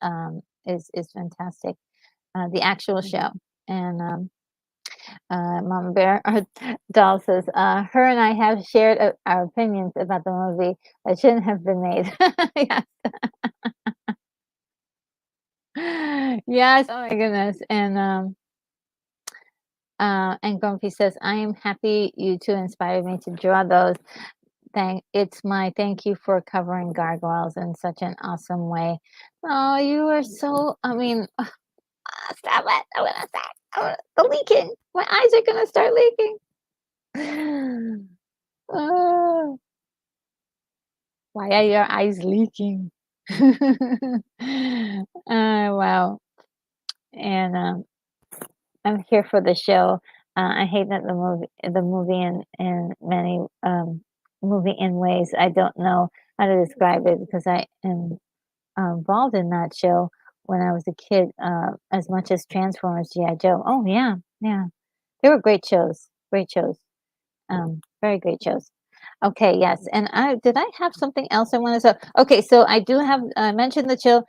is fantastic. The actual show and Mama Bear Doll says, her and I have shared our opinions about the movie that shouldn't have been made. Yes. Yes. Oh my goodness. And Grumpy says, I am happy you two inspired me to draw those. It's my thank you for covering gargoyles in such an awesome way. Oh, you are so, I mean, stop it. I'm gonna start. The leaking. My eyes are gonna start leaking. Oh, why are your eyes leaking? Wow. And I'm here for the show. I hate that the movie in many movie in ways I don't know how to describe it because I am involved in that show when I was a kid, as much as Transformers, G.I. Joe. Oh yeah, yeah, they were great shows. Great shows. Very great shows. Okay, yes, and I did I have something else I wanted to. Okay, so I do have. I mentioned the chill.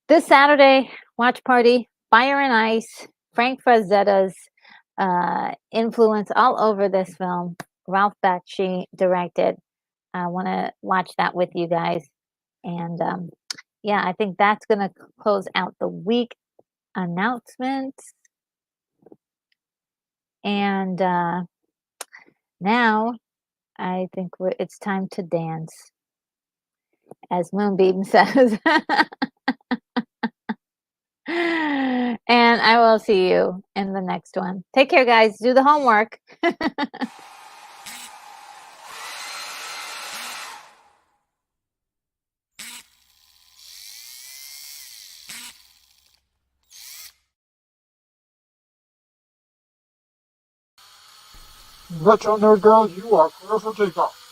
This Saturday, watch party, Fire and Ice, Frank Frazetta's influence all over this film. Ralph Bakshi directed. I want to watch that with you guys. And yeah, I think that's going to close out the week announcements. And now I think it's time to dance, as Moonbeam says. And I will see you in the next one. Take care, guys. Do the homework. Retro Nerd Girl, you are clear for takeoff.